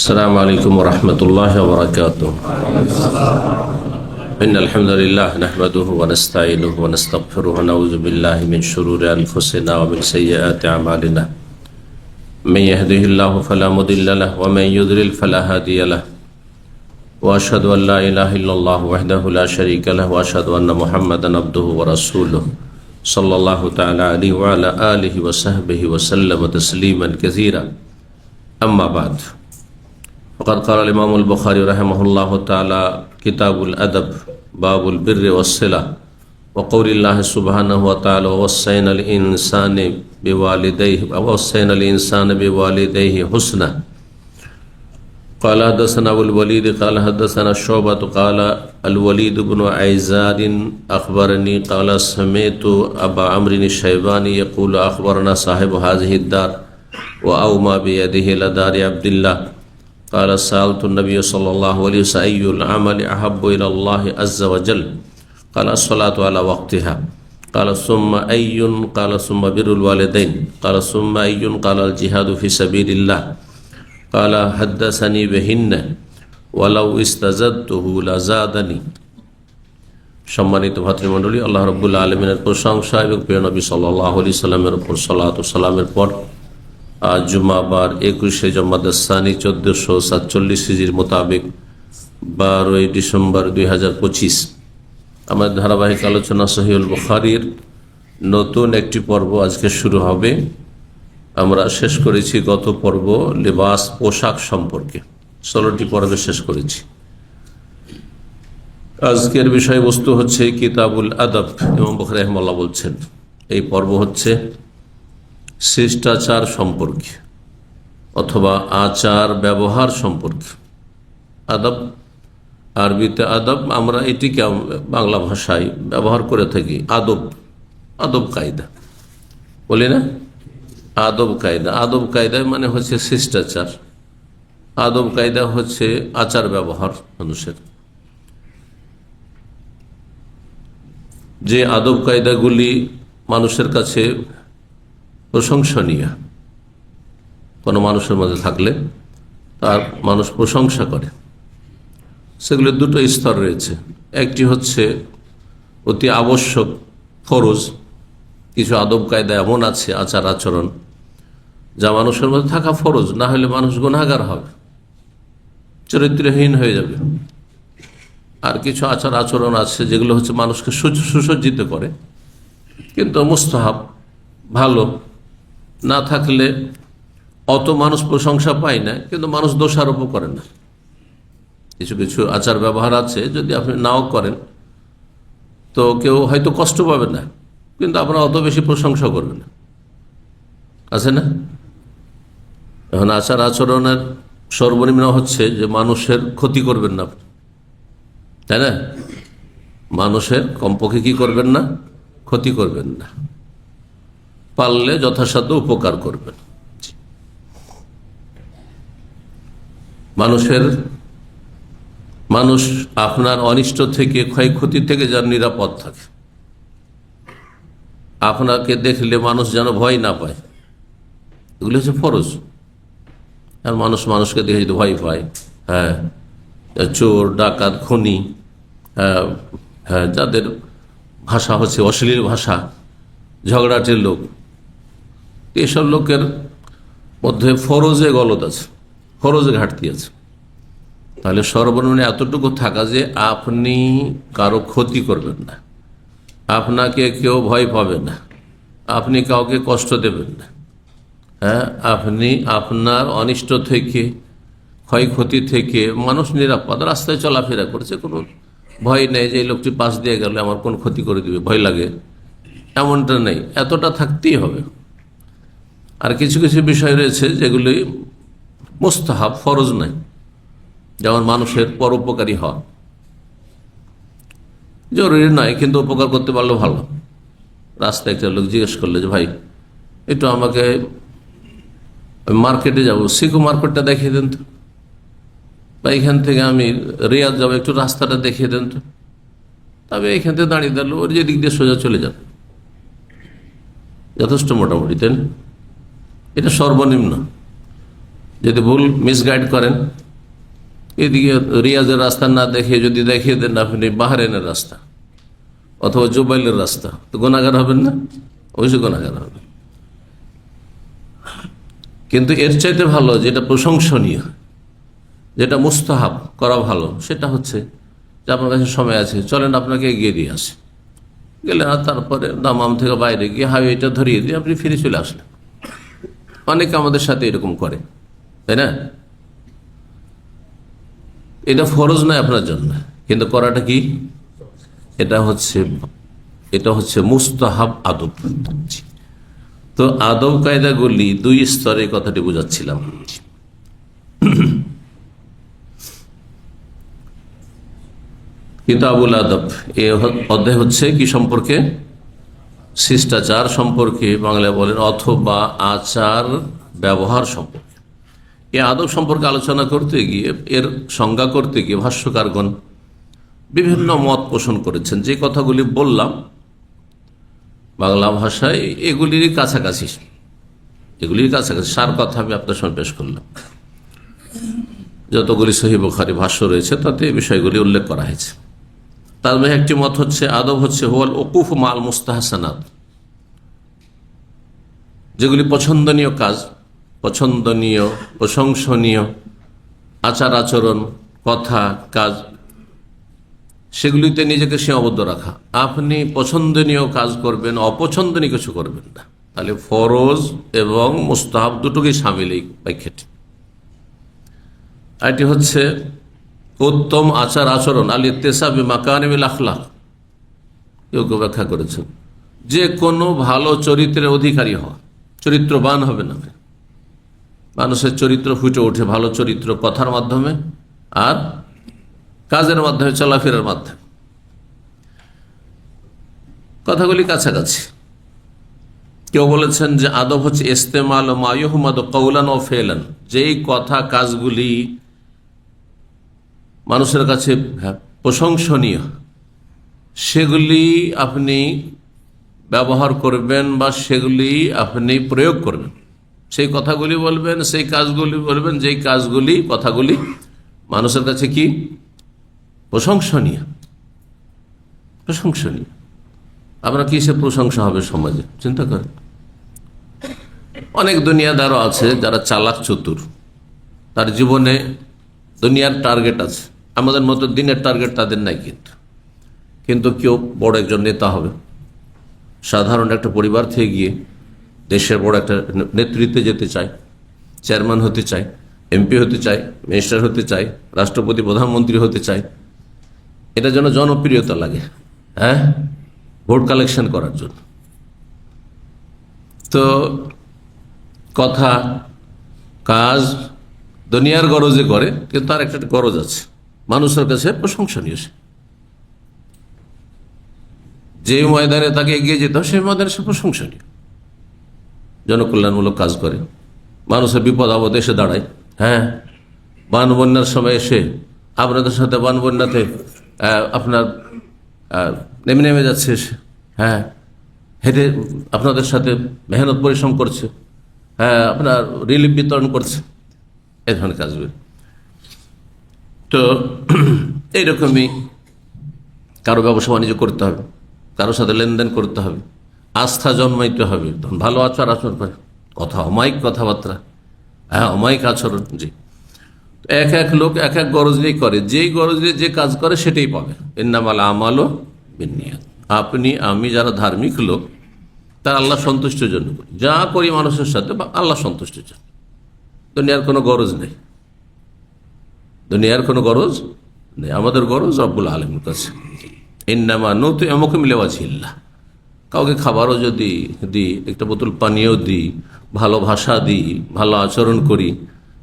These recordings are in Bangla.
السلام عليكم ورحمة الله وبركاته. إن الحمد لله نحمده ونستعينه ونستغفره ونعوذ بالله من شرور أنفسنا ومن سيئات أعمالنا. من يهده الله فلا مضل له ومن يضلل فلا هادي له. وأشهد أن لا إله إلا الله وحده لا شريك له وأشهد أن محمدا عبده ورسوله صلى الله تعالى عليه وعلى آله وصحبه وسلم تسليما كثيرا. أما بعد، فقد قال الإمام البخاري رحمه الله تعالى كتاب الأدب باب البر والصلة وقول الله سبحانه وتعالى ووصينا الإنسان بوالديه حسنا. قال حدثنا أبو الوليد قال حدثنا شعبة قال الوليد بن عيزار أخبرني قال سمعت أبا عمرو الشيباني يقول أخبرنا صاحب هذه الدار وأومى بيده إلى دار عبد الله قال سألت النبي صلى الله عليه وسلم أي العمل أحب إلى الله عز وجل قال الصلاة على وقتها قال ثم أي قال ثم بر الوالدين قال ثم أي قال الجهاد في سبيل الله قال حدثني بهن ولو استزدته لزادني. সম্মানিত ভাতৃমণ্ডলী, আল্লাহ রাব্বুল আলামিনের প্রশংসা এবং প্রিয় নবী সাল্লাল্লাহু আলাইহি সাল্লামের উপর সালাত ও সালামের পর আজ জুমাবার 21 জমাদাস সানি 1447 হিজরির মোতাবেক 12 ডিসেম্বর 2025 আমাদের ধারাবাহিক আলোচনা সহিহুল বুখারীর নতুন একটি পর্ব আজকে শুরু হবে। আমরা শেষ করেছি গত পর্ব লিবাস পোশাক সম্পর্কে, 16টি পর্বে শেষ করেছি। আজকের বিষয়বস্তু হচ্ছে কিতাবুল আদব। ইমাম বুখারী রাহিমাহুল্লাহ বলছেন এই পর্ব হচ্ছে শিষ্টাচার সম্পর্কে অথবা আচার ব্যবহার সম্পর্কে। আদব আরবিতে আদব, আমরা এটিকে বাংলা ভাষায় ব্যবহার করে থাকি আদব, আদব কায়দা বলি না, আদব কায়দা। আদব কায়দায় মানে হচ্ছে শিষ্টাচার, আদব কায়দা হচ্ছে আচার ব্যবহার মানুষের। যে আদব কায়দাগুলি মানুষের কাছে প্রশংসনীয়, কোনো মানুষের মধ্যে থাকলে তার মানুষ প্রশংসা করে, সেগুলোর দুটো স্তর রয়েছে। একটি হচ্ছে অতি আবশ্যক ফরজ, কিছু আদব কায়দা এমন আছে আচার আচরণ যা মানুষের মধ্যে থাকা ফরজ, না হলে মানুষ গুনাহগার হবে, চরিত্রহীন হয়ে যাবে। আর কিছু আচার আচরণ আছে যেগুলো হচ্ছে মানুষকে সুসজ্জিত করে, কিন্তু মুস্তাহাব, ভালো, না থাকলে অত মানুষ প্রশংসা পায় না, কিন্তু মানুষ দোষারোপ করে না। কিছু কিছু আচার ব্যবহার আছে যদি আপনি নাও করেন তো কেউ হয়তো কষ্ট পাবে না, কিন্তু আপনার অত বেশি প্রশংসা করবে না, আছে না? এখন আচার আচরণের সর্বনিম্ন হচ্ছে যে মানুষের ক্ষতি করবেন না, তাই না? মানুষের কমপক্ষে কি করবেন না, ক্ষতি করবেন না, পারলে যথাসাধ্য উপকার করবেন। মানুষ আপনার অনিষ্ট থেকে, ক্ষয়ক্ষতি থেকে যেন নিরাপদ থাকে, আপনাকে দেখলে মানুষ যেন ভয় না পায়, এগুলো হচ্ছে ফরজ। আর মানুষ মানুষকে দেখে যদি ভয় পায়, হ্যাঁ, চোর ডাকাত খুনি, হ্যাঁ, যাদের ভাষা হচ্ছে অশ্লীল ভাষা, ঝগড়াটের লোক, এসব লোকের মধ্যে ফরজে গলত আছে, ফরজে ঘাটতি আছে। তাহলে সর্বনিম্ন এতটুকু থাকা যে আপনি কারো ক্ষতি করবেন না, আপনাকে কেউ ভয় পাবে না, আপনি কাউকে কষ্ট দেবেন না, হ্যাঁ, আপনি আপনার অনিষ্ট থেকে, ক্ষয়ক্ষতি থেকে মানুষ নিরাপদ রাস্তায় চলাফেরা করছে, কোনো ভয় নেই যে এই লোকটি পাশ দিয়ে গেলে আমার কোন ক্ষতি করে দিবে, ভয় লাগে, এমনটা নেই। এতটা থাকতেই হবে। আর কিছু কিছু বিষয় রয়েছে যেগুলি মুস্তাহাব, ফরজ নাই, যেমন মানুষের পরোপকারী হওয়া, জরুরি নয় কিন্তু উপকার করতে পারলে ভালো। রাস্তায় একটা লোক জিজ্ঞেস করলে যে ভাই একটু আমাকে মার্কেটে যাবো, সিকো মার্কেটটা দেখিয়ে দেন তো, বা এখান থেকে আমি রিয়াদ যাবো, একটু রাস্তাটা দেখিয়ে দেন তো। তবে এখান থেকে দাঁড়িয়ে দাঁড়ালো, ওর যে দিক দিয়ে সোজা চলে যান, যথেষ্ট মোটামুটি, তাই না? এটা সর্বনিম্ন। যদি ভুল মিসগাইড করেন, এদিকে রিয়াজের রাস্তা না দেখিয়ে যদি দেখিয়ে দেন আপনি বাহরাইনের রাস্তা অথবা জুবাইলের রাস্তা, তো গুনাহগার হবেন না? অবশ্যই গুনাহগার হবেন। কিন্তু এর চাইতে ভালো, যেটা প্রশংসনীয়, যেটা মুস্তাহাব করা ভালো, সেটা হচ্ছে যে আপনার কাছে সময় আছে, চলেন আপনাকে এগিয়ে দিয়ে আসে, গেলেন আর তারপরে দামাম থেকে বাইরে গিয়ে হাইওয়েটা ধরিয়ে দিয়ে আপনি ফিরে চলে আসলেন। অনেকে আমাদের সাথে এরকম করে, তাই না? এটা ফরজ নয় আপনার জন্য, কিন্তু করাটা কি? এটা হচ্ছে মুস্তাহাব আদব। তো আদব কায়দাগুলি দুই স্তরে কথাটি বোঝাচ্ছিলাম। কিতাবুল আদব এ অধ্যায় হচ্ছে কি সম্পর্কে? শিষ্টাচার সম্পর্কে, বাংলায় বলেন, অথবা আচার ব্যবহার সম্পর্কে। এই আদব সম্পর্কে আলোচনা করতে গিয়ে, এর সংজ্ঞা করতে গিয়ে ভাষ্যকারগণ বিভিন্ন মত পোষণ করেছেন। যে কথাগুলি বললাম বাংলা ভাষায় এগুলির কাছাকাছি, সার কথা আমি আপনার সামনে পেশ করলাম। যতগুলি সহিহ বুখারী ভাষ্য রয়েছে তাতে এই বিষয়গুলি উল্লেখ করা হয়েছে। তার মধ্যে একটি মত হচ্ছে আদব হচ্ছে হুয়াল উকুফ মাল মুস্তাহসানাত, যেগুলি পছন্দনীয় কাজ, পছন্দনীয় প্রশংসনীয় আচার আচরণ, কথা, কাজ, সেগুলিতে নিজেকে সীমাবদ্ধ রাখা। আপনি পছন্দনীয় কাজ করবেন, অপছন্দনীয় কিছু করবেন না। তাহলে ফরজ এবং মুস্তাহাব দুটোকে সামিল এই ব্যাখ্যাটি। এটি হচ্ছে উত্তম আচার আচরণ, আল ইত্তেসা বিমাকারিমিল আখলাক। কেউ কেউ ব্যাখ্যা করেছেন যে কোনো ভালো চরিত্রের অধিকারী হওয়া, চরিত্রবান হবে না। মানুষের চরিত্র ফুটে ওঠে ভালো চরিত্র কথার মাধ্যমে আর কাজের মাধ্যমে, চলাফেরার মাধ্যমে। কথাগুলি কাছাকাছি। কেউ বলেছেন যে আদব হচ্ছে ইস্তেমাল মা ইউহমাদু কওলান ও ফেলান, যেই কথা কাজগুলি মানুষের কাছে প্রশংসনীয় সেগুলি আপনি ব্যবহার করবেন বা সেগুলি আপনি প্রয়োগ করবেন। সেই কথাগুলি বলবেন, সেই কাজগুলি বলবেন, যেই কাজগুলি, কথাগুলি মানুষের কাছে কি প্রশংসনীয়। প্রশংসনীয় আপনার কিসে প্রশংসা হবে সমাজে? চিন্তা করেন। অনেক দুনিয়াদারও আছে যারা চালাক চতুর, তার জীবনে দুনিয়ার টার্গেট আছে, আমাদের মতো দিনের টার্গেট তাদের নাই। কিন্তু কেউ বড় একজন নেতা হবে, সাধারণ একটা পরিবার থেকে গিয়ে দেশের বড় একটা নেতৃত্বে যেতে চায়, চেয়ারম্যান হতে চায়, এমপি হতে চায়, মিনিস্টার হতে চায়, রাষ্ট্রপতি প্রধানমন্ত্রী হতে চায়। এটার জন্য জনপ্রিয়তা লাগে, হ্যাঁ, ভোট কালেকশন করার জন্য। তো কথা, কাজ দুনিয়ার গরজে করে, কিন্তু তার একটা গরজ আছে, মানুষের কাছে প্রশংসনীয়। যে ময়দানে তাকে এগিয়ে যেতে হয় সেই ময়দানে সে প্রশংসনীয়, জনকল্যাণমূলক কাজ করে, মানুষের বিপদ আপদে এসে দাঁড়ায়। হ্যাঁ, বান বন্যার সময় এসে আপনাদের সাথে বান বন্যাতে আপনার নেমে যাচ্ছে এসে, হ্যাঁ, হেঁটে আপনাদের সাথে মেহনত পরিশ্রম করছে, হ্যাঁ, আপনার রিলিফ বিতরণ করছে, এই ধরনের কাজগুলি। তো এইরকমই কারো ব্যবসা বাণিজ্য করতে হবে, কারোর সাথে লেনদেন করতে হবে, আস্থা জন্মাইতে হবে, ভালো আচার আচরণ করে, কথা অমায়িক কথাবার্তা, হ্যাঁ, অমায়িক আচরণ। জি, এক এক লোক এক এক গরজ নিয়ে করে, যেই গরজ নিয়ে যে কাজ করে সেটাই পাবে। ইন্নামাল আমালু বিন্নিয়াত। আপনি আমি যারা ধার্মিক লোক, তার আল্লাহ সন্তুষ্টির জন্য করি, যা করি মানুষের সাথে আল্লাহ সন্তুষ্টির জন্য। দুনিয়ার কোনো গরজ নেই, দুনিয়ার কোনো গরজ নেই, আমাদের গরজ রব্বুল আলামিনের কাছে। ইন্নামা নুতইমুকুম লিওয়াজহিল্লাহ। কাউকে খাবারও যদি দিই, একটা বোতল পানিও দিই, ভালো ভাষা দিই, ভালো আচরণ করি,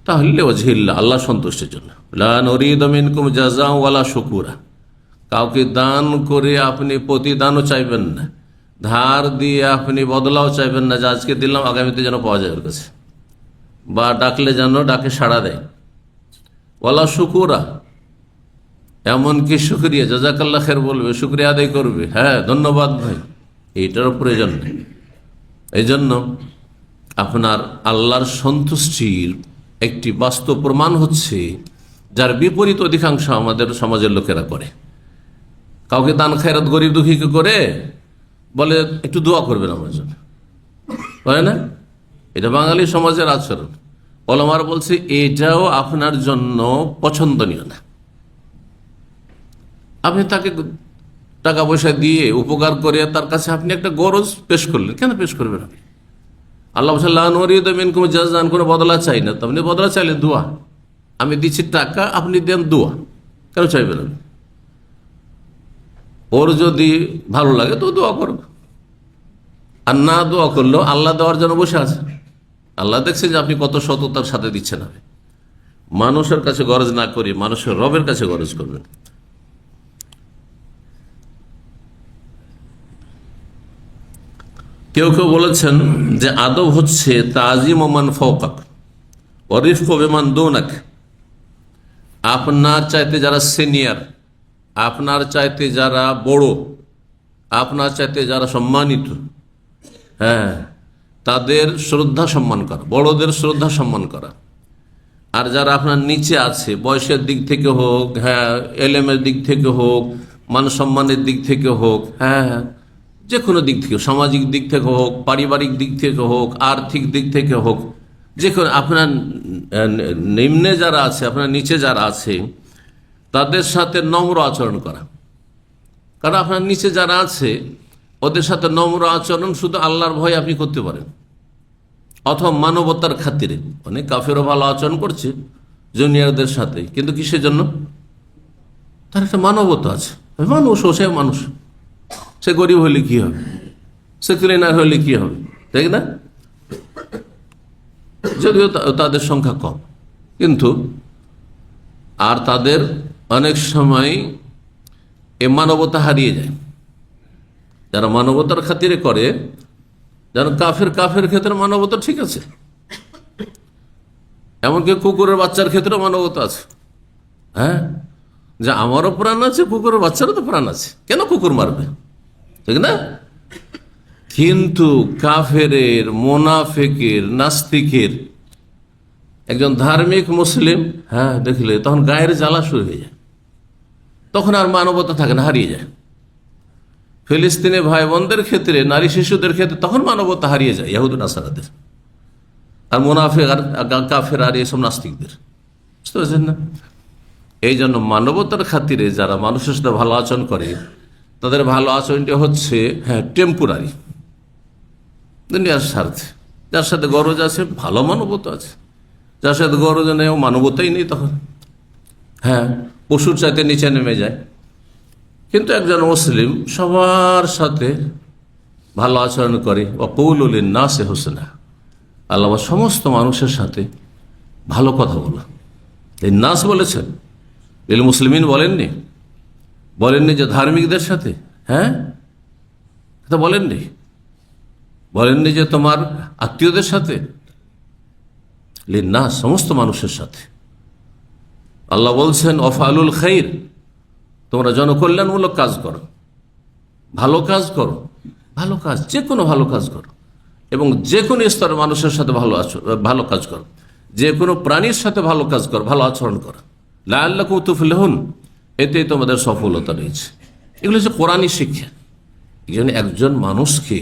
তাহলে লিওয়াজহিল্লাহ, আল্লাহ সন্তুষ্টির জন্য। লা নুরিদু মিনকুম জাযাআ ওয়ালা শুকুরা। কাউকে দান করে আপনি প্রতিদানও চাইবেন না, ধার দিয়ে আপনি বদলাও চাইবেন না, যে আজকে দিলাম আগামীতে যেন পাওয়া যায় ওর কাছে, বা ডাকলে যেন ডাকে সাড়া দেয়। ওয়ালা শুকুরা, এমনকি শুক্রিয়া, জাযাকাল্লাহ খের বলবে, শুক্রিয়া আদায় করবে, হ্যাঁ ধন্যবাদ ভাই, এইটারও প্রয়োজন নেই। এই জন্য আপনার আল্লাহর সন্তুষ্টির একটি বাস্তব প্রমাণ হচ্ছে, যার বিপরীত অধিকাংশ আমাদের সমাজের লোকেরা করে। কাউকে দান খায়রাত গরিব দুঃখীকে করে বলে একটু দোয়া করবেন আমার জন্য, বলে না? এটা বাঙালি সমাজের আচরণ। ওলামারা বলছে এটাও আপনার জন্য পছন্দনীয় না। আপনি তাকে টাকা পয়সা দিয়ে উপকার করে তার কাছে আপনি একটা গরজ পেশ করলেন, কেন পেশ করবেন? আপনি আল্লাহ জাজান, কোনো বদলা চাই না, তো আপনি বদলা চাইলেন দোয়া। আমি দিচ্ছি টাকা, আপনি দেন দোয়া, কেন চাইবেন? আপনি ওর যদি ভালো লাগে তো দোয়া করবে, আর না দোয়া করলেও আল্লাহ দেওয়ার জন্য বসে আছে। আল্লাহ দেখছে যে আপনি কত সততার সাথে দিচ্ছেন। আপনি মানুষের কাছে গরজ না করি মানুষের রবের কাছে গরজ করবেন। কেউ কেউ বলেছেন যে আদব হচ্ছে তাজিম ওমান ফওকাক ওয়া রিফকু বিমান দুনাক। আপনার চাইতে যারা সিনিয়র, আপনার চাইতে যারা বড়, আপনার চাইতে যারা সম্মানিত, হ্যাঁ, তাদের শ্রদ্ধা সম্মান করা, বড়দের শ্রদ্ধা সম্মান করা। আর যারা আপনার নিচে আছে, বয়সের দিক থেকে হোক, হ্যাঁ, এলেমের দিক থেকে হোক, মান সম্মানের দিক থেকে হোক, হ্যাঁ, যে কোনো দিক থেকে, সামাজিক দিক থেকে হোক, পারিবারিক দিক থেকে হোক, আর্থিক দিক থেকে হোক, যে কোনো আপনার নিম্নে যারা আছে, আপনার নিচে যারা আছে, তাদের সাথে নম্র আচরণ করা। কারণ আপনার নিচে যারা আছে ওদের সাথে নম্র আচরণ শুধু আল্লাহর ভয় আপনি করতে পারেন, অথবা মানবতার খাতিরে। অনেক কাফেরও ভালো আচরণ করছে জুনিয়রদের সাথে, কিন্তু কিসের জন্য? তার একটা মানবতা আছে। মানুষ, ও সে মানুষ, সে গরিব হলে কি হবে, সে ক্লিনার হলে কি হবে, তাই না? যদিও তাদের সংখ্যা কম, কিন্তু আর তাদের অনেক সময় এ মানবতা হারিয়ে যায়। যারা মানবতার খাতিরে করে, যেন কাফের ক্ষেত্রে মানবতা ঠিক আছে, এমনকি কুকুরের বাচ্চার ক্ষেত্রে মানবতা আছে। হ্যাঁ, যে আমারও প্রাণ আছে, কুকুরের বাচ্চারও তো প্রাণ আছে, কেন কুকুর মারবে, ঠিক না? কিন্তু কাফেরের, মোনাফেকের, নাস্তিকের, একজন ধার্মিক মুসলিম, হ্যাঁ, দেখলে তখন গায়ের জ্বালা শুরু হয়ে যায়, তখন আর মানবতা থাকে না, হারিয়ে যায়। ফিলিস্তিনি ভাই বোনদের ক্ষেত্রে, নারী শিশুদের ক্ষেত্রে তখন মানবতা হারিয়ে যায় ইহুদি নাসারাদের, আর মুনাফিক আর কাফের আর এসব নাস্তিকদের। বুঝতে পারছেন না? এই জন্য মানবতার খাতিরে যারা মানুষের সাথে ভালো আচরণ করে, তাদের ভালো আচরণটা হচ্ছে, হ্যাঁ, টেম্পোরারি, দুনিয়ার স্বার্থে। যার সাথে গরজ আছে ভালো মানবতা আছে, যার সাথে গরজ নেই ও মানবতাই নেই, তখন হ্যাঁ পশুর চাইতে নিচে নেমে যায়। কিন্তু একজন মুসলিম সবার সাথে ভালো আচরণ করে, ওয়াকুলু লিন্নাসি হুসনা, আল্লাহ সমস্ত মানুষের সাথে ভালো কথা বলা। লিন্নাস বলেছেন, লিল মুসলিমিন বলেননি যে ধার্মিকদের সাথে, হ্যাঁ, এটা বলেননি যে তোমার আত্মীয়দের সাথে। লিন্নাস, সমস্ত মানুষের সাথে। আল্লাহ বলছেন ওয়াফআলুল খাইর, তোমরা জনকল্যাণমূলক কাজ করো, ভালো কাজ করো, ভালো কাজ, যে কোনো ভালো কাজ করো, এবং যে কোনো স্তরের মানুষের সাথে ভালো কাজ করো, যে কোনো প্রাণীর সাথে ভালো কাজ করো, ভালো আচরণ করো। লাআল্লাকুম তুফলিহুন, এতেই তোমাদের সফলতা রয়েছে। এগুলো হচ্ছে কোরআনী শিক্ষা। এই জন্য একজন মানুষকে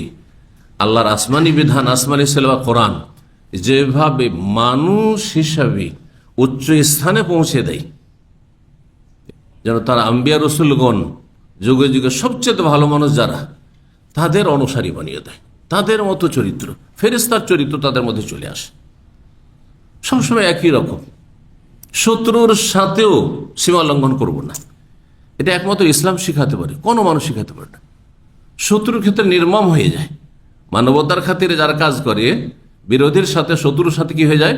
আল্লাহর আসমানি বিধান, আসমানি সিলেবা কোরআন যেভাবে মানুষ হিসাবে উচ্চ স্থানে পৌঁছে দেয়, যেন তারা আম্বিয়া রসুলগণ যুগে যুগে সবচেয়ে ভালো মানুষ যারা, তাদের অনুসারী বানিয়ে দেয়। তাদের মতো চরিত্র, ফেরেশতার চরিত্র তাদের মধ্যে চলে আসে, সবসময় একই রকম। শত্রুর সাথেও সীমা লঙ্ঘন করব না, এটা একমাত্র ইসলাম শিখাতে পারে, কোনো মানুষ শিখাতে পারে না। শত্রুর ক্ষেত্রে নির্মম হয়ে যায়। মানবতার খাতিরে যারা কাজ করে, বিরোধীর সাথে, শত্রুর সাথে কি হয়ে যায়?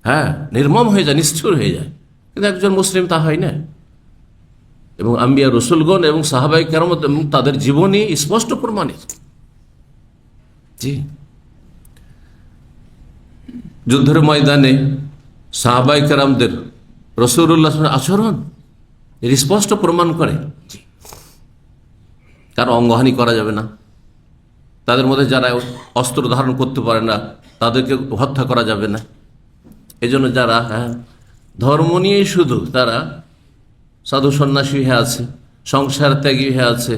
হ্যাঁ, নির্মম হয়ে যায়, নিষ্ঠুর হয়ে যায়। কিন্তু একজন মুসলিম তা হয় না। এবং আম্বিয়া রসুলগণ এবং সাহাবায়ে কেরাম এবং তাদের জীবনী স্পষ্ট প্রমাণিত। জি, যুদ্ধের ময়দানে সাহাবায়ে কেরামদের রাসূলুল্লাহ আচরণ এর স্পষ্ট প্রমাণ করে। কারো অঙ্গহানি করা যাবে না, তাদের মধ্যে যারা অস্ত্র ধারণ করতে পারে না তাদেরকে হত্যা করা যাবে না, এই জন্য যারা ধর্ম নিয়েই শুধু তারা সাধু সন্ন্যাসী হয়ে আছে, সংসার ত্যাগী হয়ে আছে,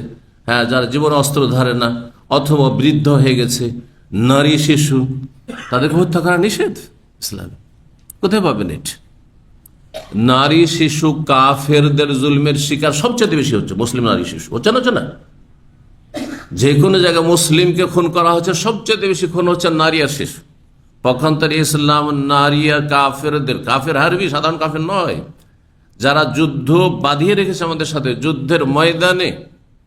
যারা জীবন অস্ত্র ধরে না অথবা বৃদ্ধ হয়ে গেছে, নারী শিশু, তাদেরকে হত্যা করা নিষেধ ইসলামে। কোথায় পাবেন এটা? নারী শিশু কাফেরদের জুলমের শিকার সবচেয়ে বেশি হচ্ছে মুসলিম নারী শিশু। হচ্ছে না? যে কোনো জায়গায় মুসলিমকে খুন করা হচ্ছে, সবচেয়ে বেশি খুন হচ্ছে নারী আর শিশু। পক্ষান্তরে ইসলাম নারী আর কাফেরদের, কাফের হারবি, সাধারণ কাফের নয়, যারা যুদ্ধ বাঁধিয়ে রেখেছে আমাদের সাথে, যুদ্ধের ময়দানে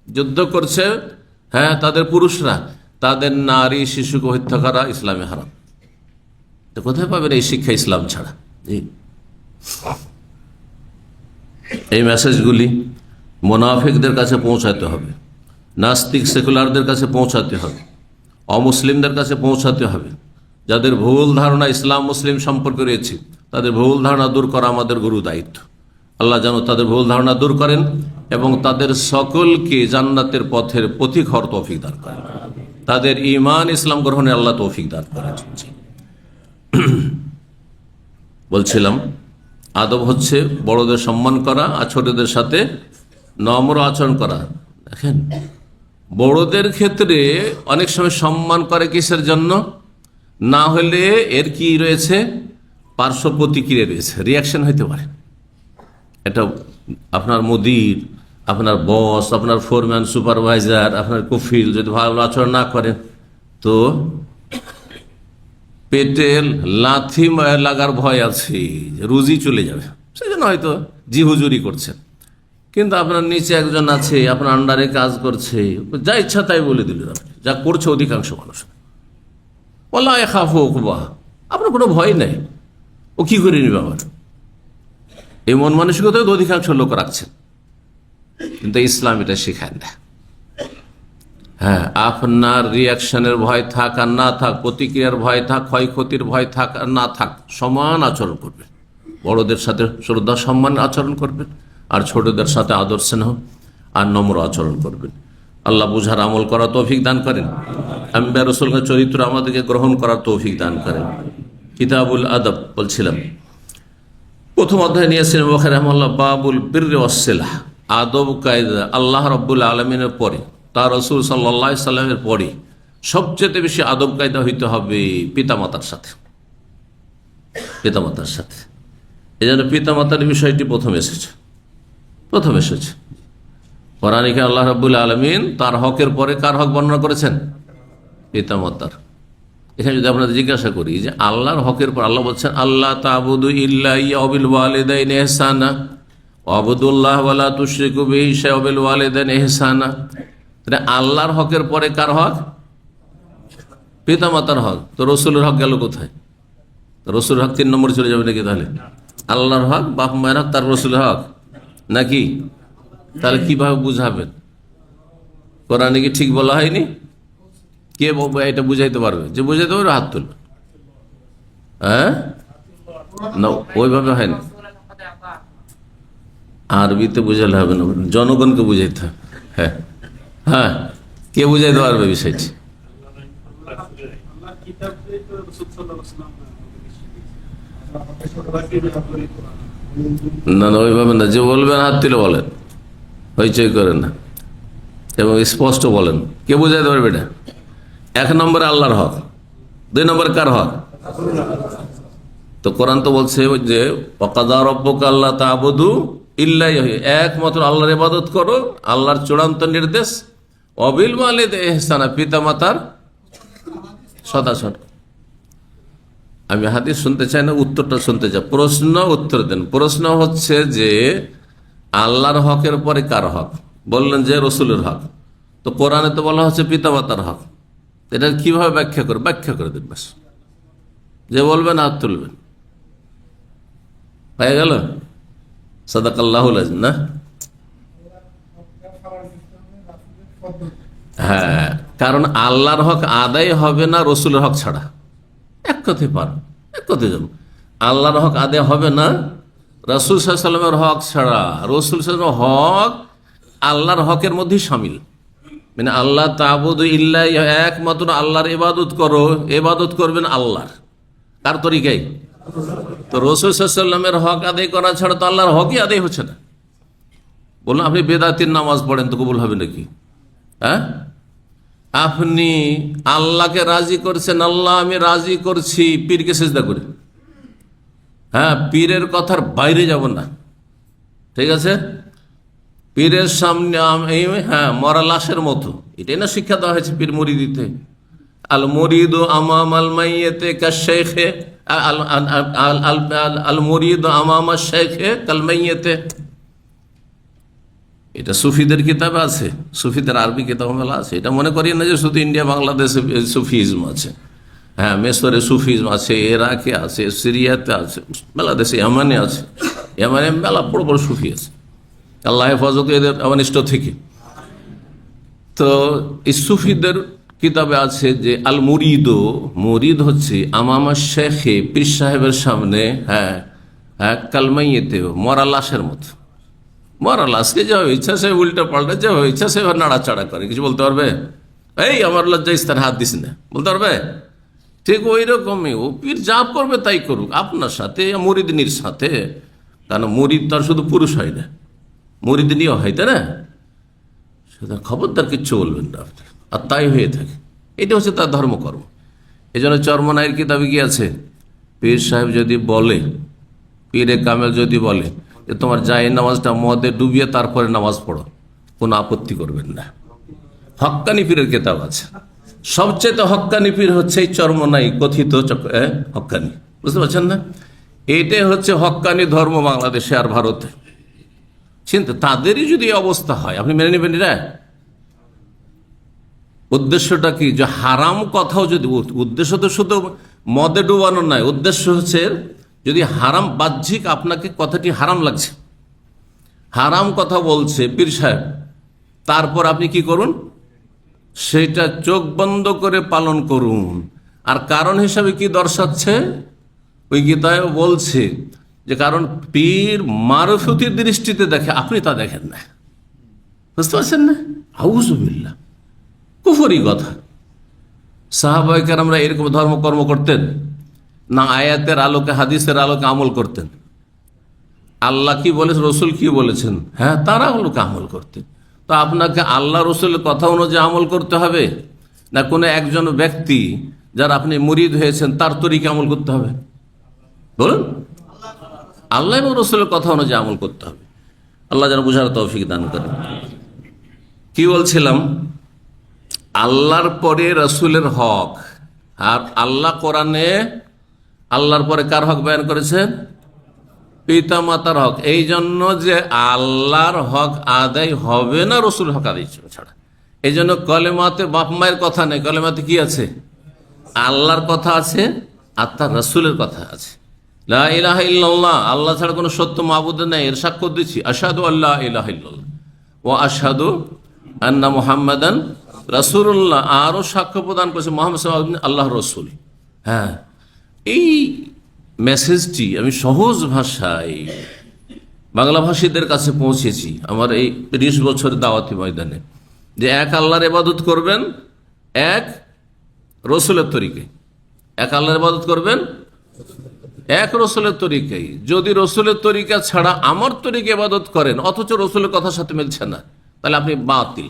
যুদ্ধ করছে, তাদের পুরুষরা, তাদের নারী শিশুকে হত্যা করা ইসলামে হারাম। তো কোথায় পাবেন এই শিক্ষা ইসলাম ছাড়া? এই মেসেজগুলি মুনাফিকদের কাছে পৌঁছাতে হবে, নাস্তিক সেকুলারদের কাছে পৌঁছাতে হবে, অমুসলিমদের কাছে পৌঁছাতে হবে। যাদের ভুল ধারণা ইসলাম মুসলিম সম্পর্কে রয়েছে, তাদের ভুল ধারণা দূর করা আমাদের গুরু দায়িত্ব। আল্লাহ যেন তাদের ভুল ধারণা দূর করেন এবং তাদের সকলকে জান্নাতের পথের পথিক হওয়ার তৌফিক দান করেন, তাদের ঈমান ইসলাম গ্রহণে আল্লাহ তৌফিক দান করেন। বলছিলাম, আদব হচ্ছে বড়দের সম্মান করা আর ছোটদের সাথে নম্র আচরণ করা। দেখেন, বড়দের ক্ষেত্রে অনেক সময় সম্মান করে কিসের জন্য? না হলে এর কি রয়েছে, পার্শ্ব প্রতিক্রিয়া রয়েছে, রিয়াকশন হইতে পারে। এটা আপনার মুদির, আপনার বস, আপনার ফোরম্যান, সুপারভাইজার, আপনার কফিল যদি ভালো আচরণ না করেন তো পেটে লাথি লাগার ভয় আছে, রুজি চলে যাবে, সেজন্য হয়তো জি হুজুরি করছেন। কিন্তু আপনার নিচে একজন আছে, আপনার আন্ডারে কাজ করছে, যা ইচ্ছা তাই বলে দিলেন, যা করছে অধিকাংশ মানুষ। ওলা খাফো বাহ, আপনার কোনো ভয় নেই, ও কি করে নিবে আবার, এই মন মানসিকতা অধিকাংশ লোক রাখছেন। কিন্তু ইসলাম এটা শেখায় না। আপনার রিয়াকশনের ভয় থাক আর না থাক, প্রতিক্রিয়ার ভয় থাক, ক্ষয়ক্ষতির ভয় থাক আর না থাক, সমান আচরণ করবেন। বড়দের সাথে শ্রদ্ধা সম্মান আচরণ করবেন, আর ছোটদের সাথে আদর স্নেহ আর নম্র আচরণ করবেন। আল্লাহ বুঝার আমল করার তৌফিক দান করেন, আম্বিয়া রাসূলের চরিত্র আমাদেরকে গ্রহণ করার তৌফিক দান করেন। কিতাবুল আদব বলছিলাম, প্রথম অধ্যায় নিয়েছেন বুখারী রাহিমাহুল্লাহ, বাবুল বিররি ওয়াসসিলাহ, আদব কায়দা। আল্লাহ রাব্বুল আলামিনের পরে, তার রাসূল সাল্লাল্লাহু আলাইহি সাল্লামের পরে সবচেয়ে বেশি আদব কায়দা হইতে হবে পিতামাতার সাথে, পিতামাতার সাথে। এই জন্য পিতামাতার বিষয়টি প্রথম এসেছে। কোরআনে আল্লাহ রাব্বুল আলামিন তার হকের পরে কার হক বর্ণনা করেছেন? পিতামাতার। এখানে যদি আপনাদের জিজ্ঞাসা করি যে আল্লাহর হকের পর আল্লাহ বলছেন, আল্লাহ তা'বুদু ইল্লা ইয়্যাহু ওয়া বিল ওয়ালিদাইনি ইহসানা ওয়াবুদুল্লাহ ওয়া লা তুশরিকু বিহি শাইআন ওয়া বিল ওয়ালিদাইনি ইহসানা। তাহলে আল্লাহর হকের পরে কার হক? পিতামাতার হক। তো রাসূলের হক গেল কোথায়? রাসূলের হক 3 নম্বরে চলে যাবে নাকি? তাহলে আল্লাহর হক, বাপ মায়ের হক, তার রাসূলের হক নাকি? তাহলে কিভাবে বুঝাবেন? কোরআনে কি ঠিক বলা হয়নি? কে এটা বুঝাইতে পারবে? যে বুঝাইতে পারবে হাত তুলবে। না, ওইভাবে হয় না, আরবিতে বুঝালে হবে না, জনগণকে বুঝাইতে হবে। হ্যাঁ, কে বুঝাইতে পারবে বিষয়টি? না, ওইভাবে না, যে বলবেন হাত তুলে বলেন, হইচই করেন না এবং স্পষ্ট বলেন। কে বুঝাইতে পারবে এটা? 1 নম্বরে আল্লাহর হক, 2 নম্বরে কার হক? তো কোরআন তো বলছে যে ওয়াকাযা রাব্বুকা আল্লা তা'বুদু ইল্লা ইয়্যাহু, একমাত্র আল্লাহর ইবাদত করো, আল্লাহর চূড়ান্ত নির্দেশ। ওয়া বিল ওয়ালিদাইনি ইহসানা, পিতামাতার সদাচরণ। আমি হাদিস শুনতে চাই না, উত্তরটা শুনতে চাই। প্রশ্ন উত্তর দেন। প্রশ্ন হচ্ছে যে আল্লাহর হকের পরে কার হক? বললেন যে রাসূলের হক। তো কোরআনে তো বলা হচ্ছে পিতামাতার হক। এটা কিভাবে ব্যাখ্যা করে দেন ব্যাস। যে বলবেন হাত তুলবেন, হয়ে গেল। সাদাকাল্লাহুল আযীম না? হ্যাঁ, কারণ আল্লাহর হক আদায় হবে না রাসূলের হক ছাড়া। এক কথায় যাবো, আল্লাহর হক আদায় হবে না রাসূল সাল্লাল্লাহু আলাইহি ওয়াসাল্লামের হক ছাড়া। রাসূল সাল্লাল্লাহু আলাইহি ওয়াসাল্লামের হক আল্লাহর হকের মধ্যেই শামিল। মানে আল্লাহ তা'বুদু ইল্লা ইয়্যাহু, একমাত্র আল্লাহর ইবাদত করো, ইবাদত করবেন আল্লাহর। কার তরিকায়? তো রাসূল সাল্লাল্লাহু আলাইহি ওয়াসাল্লামের হক আদায় করা ছাড়া তো আল্লাহর হকই আদায় হচ্ছে না। বলুন, আপনি বেদাতির নামাজ পড়েন তো কবুল হবে নাকি? হ্যাঁ, আপনি আল্লাহকে রাজি করছেন, আল্লাহ আমি রাজি করছি, পীরকে সেজদা করে। হ্যাঁ, পীরের কথার বাইরে যাব না, ঠিক আছে? পীরের সামনে হ্যাঁ মরা লাশের মতো, এটাই না শিক্ষা দেওয়া হয়েছে পীর মুরিদিতে। আল মুরিদু আমাম আল মাইয়িতে কাশাইখে, আল মুরিদু আমাম আশ শাইখে কাল মাইয়িতে। এটা সুফিদের কিতাবে আছে, সুফিদের আরবি কিতাব মেলা আছে। এটা মনে করি না যে শুধু ইন্ডিয়া বাংলাদেশে সুফিজম আছে। হ্যাঁ, মিশরে সুফিজম আছে, ইরাকে আছে, সিরিয়াতে আছে, মেলা দেশে, ইয়ামানে আছে। ইয়ামানে মেলা বড় বড় সুফি আছে, আল্লাহ হেফাজত এদের অনিষ্ট থেকে। তো এই সুফিদের কিতাবে আছে যে আল মুরিদো, মুরিদ হচ্ছে আমামা শেখে, পীর সাহেবের সামনে, হ্যাঁ হ্যাঁ, কালমাইয়েতে, মরা লাশের মতো। মরা লাশকে যাবে ইচ্ছা সে উল্টা পাল্টা, যাবে ইচ্ছা সে নাড়াচাড়া করে, কিছু বলতে পারবে? এই আমার লজ্জা স্থান হাত দিস না, বলতে পারবে? ঠিক ওই রকমই ও পীর যা করবে তাই করুক আপনার সাথে, মুরিদিনীর সাথে। কারণ মুরিদ তার শুধু পুরুষ হয় না, মুরিদিনীও হয়, তাই না? সেটা খবরদার কিচ্ছু বলবেন না আপনি, আর তাই হয়ে থাকে। এটা হচ্ছে তার ধর্মকর্ম। এই জন্য চরমনাইয়ের কিতাবে কি আছে, পীর সাহেব যদি বলে, পীরে কামেল যদি বলে যে তোমার জায়ের নামাজটা মদে ডুবিয়ে তারপরে নামাজ পড়ো, কোনো আপত্তি করবেন না। হক্কানি পীরের কিতাব আছে। সবচেয়ে হক্কানি পীর হচ্ছে এই চরমনাই, কথিত হক্কানি, বুঝতে পারছেন না? এইটাই হচ্ছে হক্কানি ধর্ম বাংলাদেশে আর ভারতে। চিন্তা, তাদেরই যদি অবস্থা হয় আপনি মেনে নেবেন না? উদ্দেশ্যটা কি? যে হারাম কথাও যদি, উদ্দেশ্য তো শুধু মদে ডুবানো নয়, উদ্দেশ্য হচ্ছে যদি হারাম, বাহ্যিক আপনাকে কথাটি হারাম লাগছে, হারাম কথা বলছে পীর সাহেব, তারপর আপনি কি করুন? সেটা চোখ বন্ধ করে পালন করুন। আর কারণ হিসাবে কি দর্শাচ্ছে? ওই গীতায় বলছে যে কারণ পীর মারফতির দৃষ্টিতে দেখে, আপনি তা দেখেন না, বুঝতে পারছেন না? আউযুবিল্লাহ, কুফরি কথা। সাহাবায়ে কেরামরা এরকম ধর্মকর্ম করতেন না? আয়াতের আলোকে, হাদিসের আলোকে আমল করতেন। আল্লাহ কি বলেছেন, রসুল কি বলেছেন, হ্যাঁ তারা ওগুলোকে আমল করতেন। তো আপনাকে আল্লাহ রসুলের কথা অনুযায়ী আমল করতে হবে, না কোনো একজন ব্যক্তি যার আপনি মুরিদ হয়েছেন তার তরিকে আমল করতে হবে? বলুন, আল্লাহ এবং রসুলের কথা অনুযায়ী আমল করতে হবে। আল্লাহ যেন বুঝার তৌফিক দান করেন। কি বলছিলাম? আল্লাহর পরে রসুলের হক, আর আল্লাহ কোরআনে আল্লাহর পরে কার হক বয়ান করেছেন? পিতা মাতার হক। এই জন্য যে আল্লাহর হক আদায় হবে না রসুল হক আদায় ছাড়া। এই জন্য কলেমাতে বাপ মায়ের কথা নেই, কলেমাতে কি আছে? আল্লাহর কথা আছে আর তার রসুলের কথা আছে। লা ইলাহা ইল্লাল্লাহ, আল্লাহ ছাড়া কোনো সত্য মাবুদ নেই, এর সাক্ষ্য দিচ্ছি। আশহাদু আল্লা ইলাহা ইল্লাল্লাহ ওয়া আশহাদু আন্না মুহাম্মাদান রাসূলুল্লাহ, আরও সাক্ষ্য প্রদান করেছে মুহাম্মদ সাল্লাল্লাহু আলাইহি ওয়াসাল্লাম আল্লাহর রসুল। হ্যাঁ, এই মেসেজটি আমি সহজ ভাষায় বাংলা ভাষীদের কাছে পৌঁছেছি আমার এই ৩০ বছরের দাওয়াতি ময়দানে, যে এক আল্লাহর ইবাদত করবেন এক রসুলের তরিকায়, এক আল্লাহর ইবাদত করবেন এক রসুলের তরিকায়। যদি রসুলের তরিকা ছাড়া আমার তরিকা ইবাদত করেন অথচ রসুলের কথার সাথে মিলছে না, তাহলে আপনি বাতিল,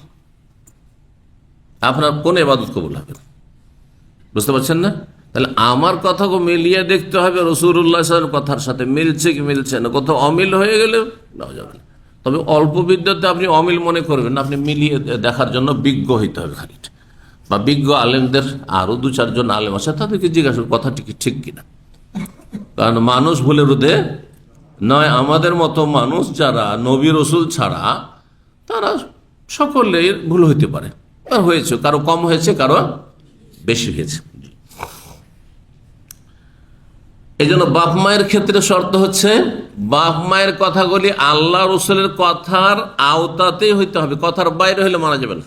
আপনার কোন ইবাদত কবুল হবে না। বুঝতে পারছেন না? তাহলে আমার কথাকে মিলিয়ে দেখতে হবে রাসূলুল্লাহ সাল্লাল্লাহু আলাইহি ওয়াসাল্লামের কথার সাথে মিলছে কি মিলছে না। কোথাও অমিল হয়ে গেলে নেওয়া যাবে না। তবে অল্প বিদ্যাতে আপনি অমিল মনে করবেন না, আপনি মিলিয়ে দেখার জন্য বিজ্ঞ হইতে হবে খানিকটা, বা বিজ্ঞ আলেমদের আরও ২-৪ জন আলেম আছে, তাদেরকে জিজ্ঞাসা কথাটি কি ঠিক কিনা। কারণ মানুষ ভুলে রোধে নয়, আমাদের মতো মানুষ যারা নবী রসুল ছাড়া, তারা সকলে ভুল হইতে পারে, আর হয়েছে, কারো কম হয়েছে, কারো বেশি হয়েছে। এই জন্য বাপ মায়ের ক্ষেত্রে শর্ত হচ্ছে বাপ মায়ের কথাগুলি আল্লাহ রসুলের কথার আওতাতেই হইতে হবে, কথার বাইরে হইলে মানা যাবে না।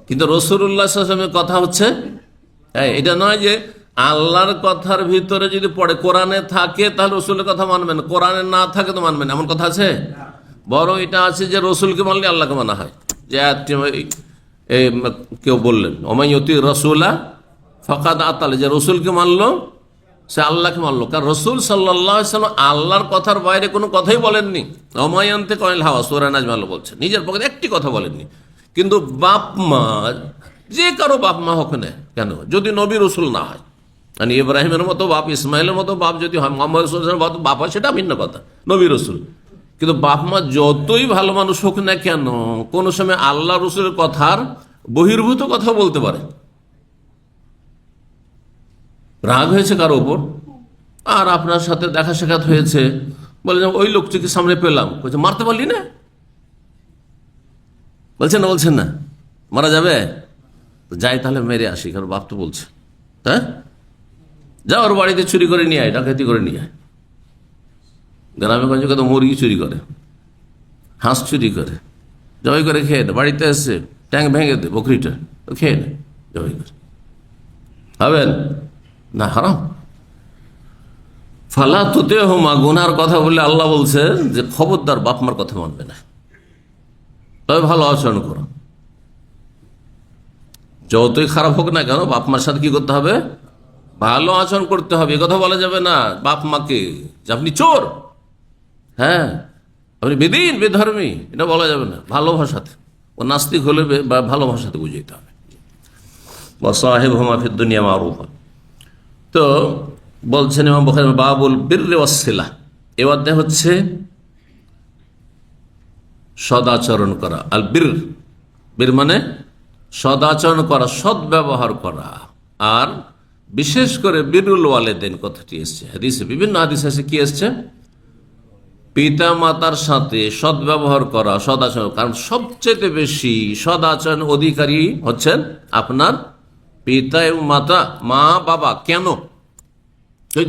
কিন্তু রাসূলুল্লাহ সাল্লাল্লাহু আলাইহি ওয়াসাল্লামের কথা হচ্ছে এটা নয় যে আল্লাহর কথার ভিতরে যদি পড়ে, কোরআনে থাকে তাহলে রসুলের কথা মানবেন, কোরআনে না থাকে তো মানবেন, এমন কথা আছে? বরং এটা আছে যে রসুলকে মানলে আল্লাহকে মানা হয়। যে কেউ বললেন ওমাইয়ুতি রাসূলা ফাকাদ আতাল, যে রসুলকে মানলো সে আল্লাহকে মানলো, কারণ রসুল সাল্লাল্লাহু আলাইহি ওয়াসাল্লাম আল্লাহর কথার বাইরে কোনো কথাই বলেননি। অমায়ান্তে কয়েল হাওয়া, সূরা নাজম বলছে, নিজের পক্ষে একটি কথা বলেননি। কিন্তু বাপ মা, যে কারো বাপ মা হোক না কেন, যদি নবী রসুল না হয়, মানে ইব্রাহিমের মতো বাপ, ইসমাইলের মতো বাপ যদি হয়, মোহাম্মদ রাসূলের মতো বাপ হয়, সেটা ভিন্ন কথা, নবী রসুল। কিন্তু বাপ মা যতই ভালো মানুষ হোক না কেন, কোনো সময় আল্লাহ রসুলের কথার বহির্ভূত কথা বলতে পারে। রাগ হয়েছে কারো ওপর, আর আপনার সাথে দেখা সাক্ষাৎ হয়েছে, বলে যে ওই লোকটিকে সামনে পেলাম, বলছে মারতে পারলি না, বলছেন না মারা যাবে, যাই তাহলে মেরে আসি, কারণ বাপ তো বলছে। হ্যাঁ, যা ওর বাড়িতে চুরি করে নিয়ে আয়, ডাকাতি করে নিয়ে আয়। গ্রামে গঞ্জে কত মুরগি চুরি করে, হাঁস চুরি করে, জবাই করে খেয়ে নে, বাড়িতে এসছে ট্যাঙ্ক ভেঙে দে বকরিটা, খেয়ে নে, জবাই করে হবেন না, হারাম। ফালা তুতে হোমা, গুনার কথা বলে আল্লাহ বলছেন যে খবরদার বাপ মার কথা মানবে না, তবে ভালো আচরণ করো। যতই খারাপ হোক না কেন, বাপ মার সাথে কি করতে হবে? ভালো আচরণ করতে হবে। এ কথা বলা যাবে না বাপ মাকে যে আপনি চোর, হ্যাঁ আপনি বেদিন বেধর্মী, এটা বলা যাবে না। ভালো ভাষাতে, ও নাস্তিক হলে ভালো ভাষাতে বুঝাইতে হবে। সাহেবহুমা ফিদ দুনিয়া মারুফা। তো বলছেন ইমাম বুখারী বাবুল বিররি ওয়াস সিলা, এ অধ্যায় হচ্ছে সদাচরণ করা। আল বীর, বীর মানে সদাচরণ করা, সৎ ব্যবহার করা। আর বিশেষ করে বিরুল ওয়ালিদাইন কথাটি এসছে হাদিসে, বিভিন্ন হাদিস আছে, কি এসছে? পিতা মাতার সাথে সৎ ব্যবহার করা, সদাচরণ। কারণ সবচেয়ে বেশি সদাচরণ অধিকারী হচ্ছেন আপনার পিতা এবং মাতা, মা বাবা। কেন?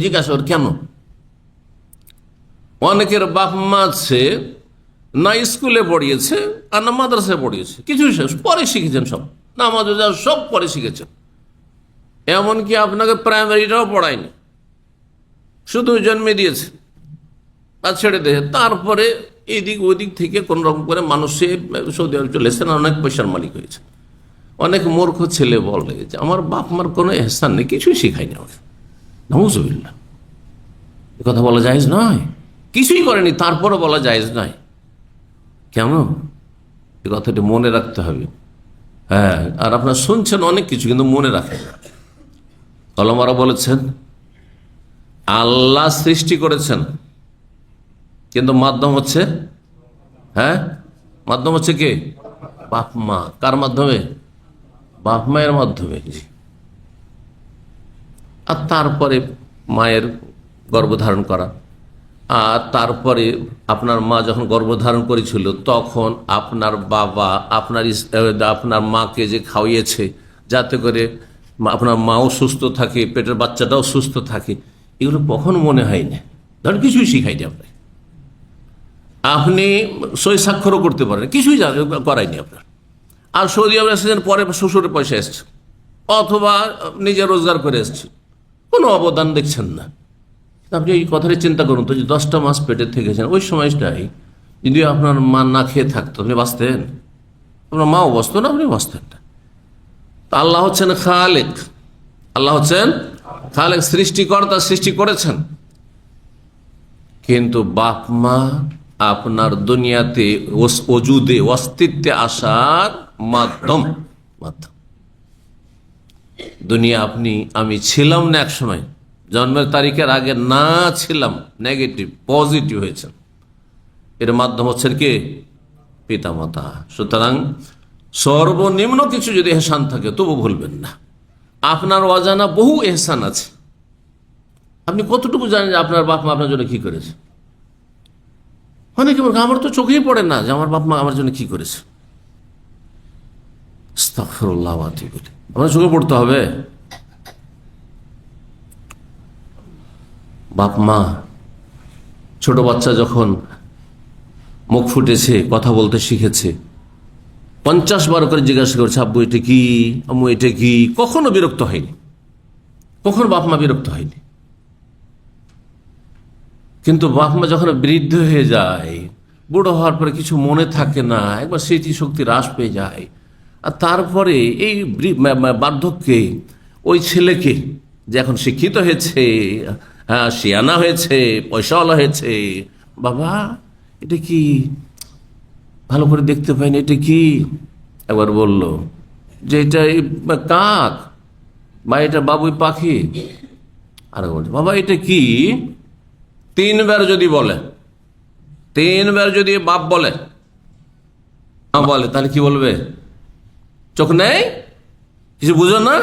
জিজ্ঞাসা কর কেন? অনেকের বাপ মা আছে না স্কুলে পড়িয়েছে আর না মাদ্রাসায় পড়িয়েছে, কিছু পরে শিখেছেন, সব নামাজ সব পরে শিখেছেন, এমনকি আপনাকে প্রাইমারিটাও পড়ায়নি, শুধু জন্মে দিয়েছে আর ছেড়ে দিয়েছে। তারপরে এদিক ওদিক থেকে কোন রকম করে মানুষে সৌদি আরব চলে এসেছেন, অনেক পয়সার মালিক হয়েছে। অনেক মূর্খ ছেলে বলে যে আমার বাপ মার কোনো এহসান নেই, কিছুই শিখায়নি আমাকে। নাউজুবিল্লাহ, এ কথা বলা জায়েজ নয়। কিছুই করেনি তারপরে বলা জায়েজ নয়। কেন? এ কথাটি মনে রাখতে হবে। হ্যাঁ, আর আপনারা শুনছেন অনেক কিছু, কিন্তু মনে রাখেন। ওলামারা বলেছেন আল্লাহ সৃষ্টি করেছেন, কিন্তু মাধ্যম হচ্ছে, হ্যাঁ মাধ্যম হচ্ছে কে? বাপ মা। কার মাধ্যমে? বাপ মায়ের মাধ্যমে। আর তারপরে মায়ের গর্ভধারণ করা, আর তারপরে আপনার মা যখন গর্ভধারণ করেছিল তখন আপনার বাবা আপনার মাকে যে খাওয়িয়েছে, যাতে করে আপনার মাও সুস্থ থাকে, পেটের বাচ্চাটাও সুস্থ থাকে, এগুলো কখনো মনে হয় না। ধরেন কিছুই শিখাইনি আপনাকে, আপনি সই স্বাক্ষরও করতে পারেন, কিছুই করায়নি আপনার। আর সৌদি আরব এসেছেন পরে, শ্বশুরের পয়সা এসছে অথবা নিজে রোজগার করে এসছে, কোনো অবদান দেখছেন না। আপনি এই কথাটা চিন্তা করুন তো, যে 10টা মাস পেটে থেকেছেন, ওই সময়টাই যদি আপনার মা না খেয়ে থাকতো, আপনি বাঁচতেন? আপনার মাও বাঁচত না, আপনি বাঁচতেন না। তা আল্লাহ হচ্ছেন খালেক, আল্লাহ হচ্ছেন খালেক, সৃষ্টিকর্তা, সৃষ্টি করেছেন। কিন্তু বাপ মা আপনার দুনিয়াতে ওজুদে, অস্তিত্বে আসার মাধ্যম। দুনিয়া আমি ছিলাম না এক সময়, জন্মের তারিখের আগে না ছিলাম, নেগেটিভ পজিটিভ হয়েছেন, এর মাধ্যম হচ্ছেন কে? পিতা মাতা। সুতরাং সর্বনিম্ন কিছু যদি এহসান থাকে তবু ভুলবেন না। আপনার অজানা বহু এহসান আছে, আপনি কতটুকু জানেন যে আপনার বাপ মা আপনার জন্য কি করেছে? অনেকে আমার তো চোখেই পড়ে না যে আমার বাপ মা আমার জন্য কি করেছে। আস্তাগফিরুল্লাহ ওয়া আতুবু ইলাইহি। আপনার চোখে পড়তে হবে। বাপ মা, ছোট বাচ্চা যখন মুখ ফুটেছে, কথা বলতে শিখেছে, 50 বার করে জিজ্ঞাসা করছে আব্বু এটা কি, আম্মু এটা কি। কখনো বিরক্ত হয়নি, কখনো বাপ মা বিরক্ত হয়নি। কিন্তু বাপ মা যখন বৃদ্ধ হয়ে যায়, বুড়ো হওয়ার পরে কিছু মনে থাকে না, একবার স্মৃতিশক্তি হ্রাস পেয়ে যায়, আর তারপরে এই বার্ধক্যে ওই ছেলেকে যে এখন শিক্ষিত হয়েছে, হ্যাঁ শিয়ানা হয়েছে, পয়সাওয়ালা হয়েছে, বাবা এটা কি ভালো করে দেখতে পাইনি, এটা কি? একবার বলল যে এটা কাক বা এটা বাবুই পাখি। আর বলছে বাবা এটা কি? 3 বার যদি বলে, 3 বার যদি বাপ বলে বলে, তাহলে কি বলবে? চোখ নেই, কিছু বুঝো না,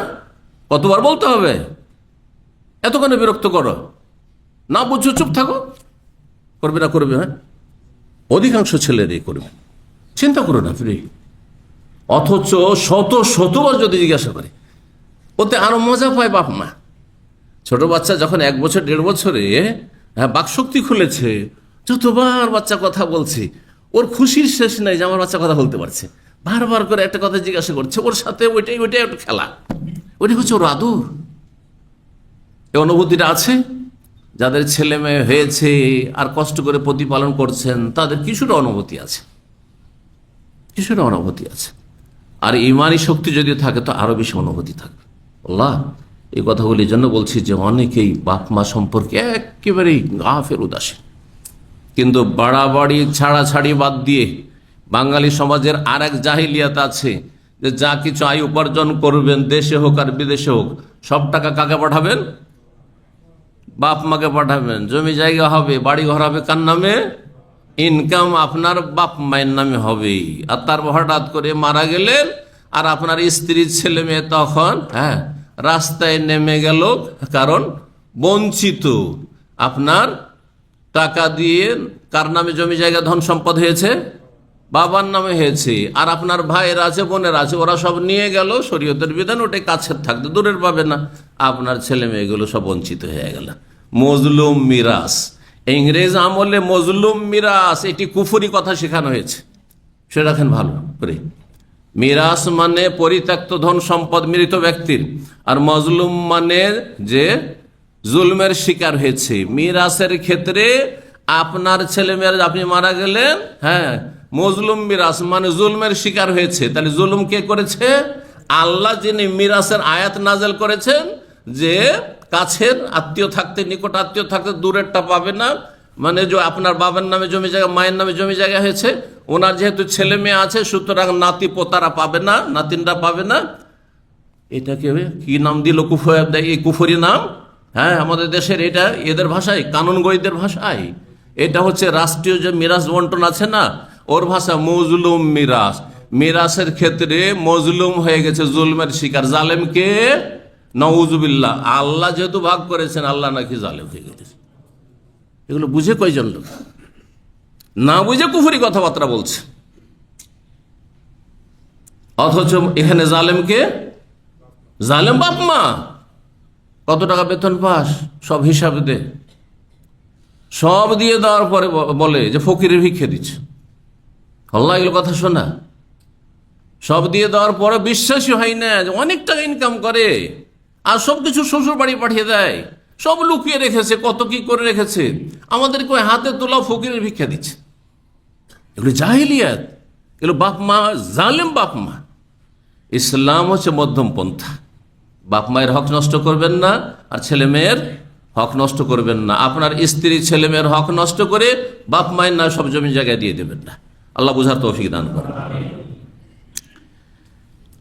কতবার বলতে হবে? এতক্ষণে বিরক্ত করো না, বুঝছো চুপ থাকো। করবে না? করবে। হ্যাঁ, অধিকাংশ ছেলেরই করবে, চিন্তা করো না ফ্রি। অথচ শতবার যদি জিজ্ঞাসা করে, ওতে আরো মজা পায় বাপ মা। ছোট বাচ্চা যখন 1 বছর 1.5 বছরে বাকশক্তি খুলেছে, যতবার বাচ্চা কথা বলছে, ওর খুশির শেষ নাই যে আমার বাচ্চা কথা বলতে পারছে। বারবার করে একটা কথা জিজ্ঞাসা করছে, ওর সাথে ওইটাই একটা খেলা, ওইটাই হচ্ছে ওর আদর। এই অনুভূতিটা আছে যাদের ছেলে মেয়ে হয়েছে আর কষ্ট করে প্রতিপালন করছেন, তাদের কিছুটা অনুভূতি আছে, কিছুটা অনুভূতি আছে। আর ইমানি শক্তি যদি থাকে তো আরো বেশি অনুভূতি থাকবে। আল্লাহ এই কথাগুলির জন্য বলছি যে অনেকেই বাপ মা সম্পর্কে একেবারেই গাফের উদাসীন, কিন্তু বাড়াবাড়ি ছাড়াছাড়ি বাদ দিয়ে বাঙালি সমাজের আর এক জাহিলিয়াত আছে যে যা কিছু আয় উপার্জন করবেন, দেশে হোক আর বিদেশে হোক, সব টাকা কাকে পাঠাবেন? বাপ মাকে পাঠাবেন। জমি জায়গা হবে, বাড়ি ঘর হবে কার নামে? ইনকাম আপনার বাপ মায়ের নামে হবে। আর তার হঠাৎ করে মারা গেলেন আর আপনার স্ত্রী ছেলে মেয়ে তখন রাস্তায় নেমে গেল, কারণ বঞ্চিত। আপনার টাকা দিয়ে কার নামে জমি জায়গা ধন সম্পদ হয়েছে? বাবার নামে হয়েছে। আর আপনার ভাইয়ের আছে, বোনের আছে, ওরা সব নিয়ে গেল, শরীয়তের বিধান ওটাই কাছের থাকতে, দূরের পাবে না। আপনার ছেলে মেয়েগুলো সব বঞ্চিত হয়ে গেল। মজলুম মিরাস, ইংরেজ আমলে মজলুম মিরাস এটি কুফরি কথা শেখানো হয়েছে, সে রাখেন ভালো করে। মিরাস মানে পরিত্যক্ত ধন সম্পদ মৃত ব্যক্তির, আর মজলুম মানে যে জুলমের শিকার হয়েছে। মিরাসের ক্ষেত্রে আপনার ছেলে মেয়েরা, আপনি মারা গেলেন, হ্যাঁ, মজলুম মিরাস মানে জুলমের শিকার হয়েছে। তাহলে জুলুম কে করেছে? আল্লাহ, যিনি মিরাসের আয়াত নাজেল করেছেন যে কাছের আত্মীয় থাকতে, নিকট আত্মীয় থাকতে দূরেরটা পাবে না। মানে যে আপনার বাবার নামে জমি জায়গা, মায়ের নামে জমি জায়গা হয়েছে, ওনার যেহেতু ছেলে মেয়ে আছে, সুতরাং নাতি পোতারা পাবে না, নাতিনরা পাবে না। এটাকে কি নাম দিল? এই কুফরি নাম। হ্যাঁ, আমাদের দেশের এটা, এদের ভাষায়, কানুন গইদের ভাষায় এটা হচ্ছে রাষ্ট্রীয় যে মিরাস বন্টন আছে না, ওর ভাষা মজলুম মিরাস। মিরাসের ক্ষেত্রে মজলুম হয়ে গেছে, জুলমের শিকার। জালেমকে নউজুবিল্লাহ, আল্লাহ যেহেতু ভাগ করেছেন, আল্লাহ নাকি জালেম হয়ে গেছে। এগুলো বুঝে কয়জন লোক? না বুঝে কুফরি কথাবার্তা বলছে। অথচ এখানে জালেমকে, জালেম বাপ মা। কত টাকা বেতন পাস সব হিসাব দে, সব দিয়ে দেওয়ার পরে বলে যে ফকিরের ভিক্ষে দিচ্ছে। আল্লাহ এগুলো কথা শোনা? সব দিয়ে দেওয়ার পরে বিশ্বাসই হয় না যে অনেক টাকা ইনকাম করে, আর সবকিছু শ্বশুর বাড়ি পাঠিয়ে দেয়, সব লুকিয়ে রেখেছে, কত কি করে রেখেছে, আমাদেরকে হাতে তোলা ফকিরের ভিক্ষা দিচ্ছে। এগুলো জাহিলিয়াত, এগুলো বাপ মা, জালেম বাপ মা। ইসলাম হচ্ছে মধ্যম পন্থা। বাপ মায়ের হক নষ্ট করবেন না, আর ছেলে মেয়ের হক নষ্ট করবেন না। আপনার স্ত্রী ছেলে মেয়ের হক নষ্ট করে বাপ মায়ের না সব জমি জায়গায় দিয়ে দেবেন না। আল্লাহ বুঝার তৌফিক দান করেন।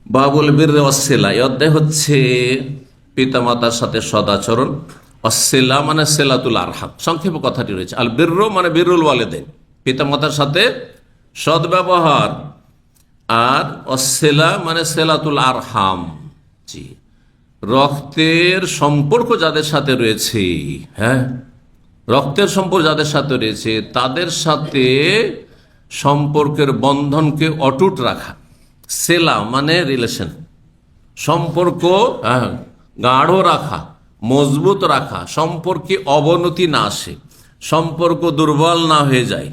বাবুল বিররে ওয়াসসিলা, এই অধ্যায় হচ্ছে পিতামাতার সাথে সদাচরণ। ওয়াসসিলা মানে সিলাতুল আরহাম, সংক্ষেপে কথাটি রয়েছে। আল বিররু মানে বিররুল ওয়ালিদাইন, পিতামাতার সাথে সদ্ব্যবহার। আর ওয়াসসিলা মানে সিলাতুল আরহাম, জি, রক্তের সম্পর্ক যাদের সাথে রয়েছে, হ্যাঁ, রক্তের সম্পর্ক যাদের সাথে রয়েছে, তাদের সাথে সম্পর্কের বন্ধনকে অটুট রাখা। সেলা মানে রিলেশন, সম্পর্ক গাঢ় রাখা, মজবুত রাখা, সম্পর্কে অবনতি না আসে, সম্পর্ক দুর্বল না হয়ে যায়।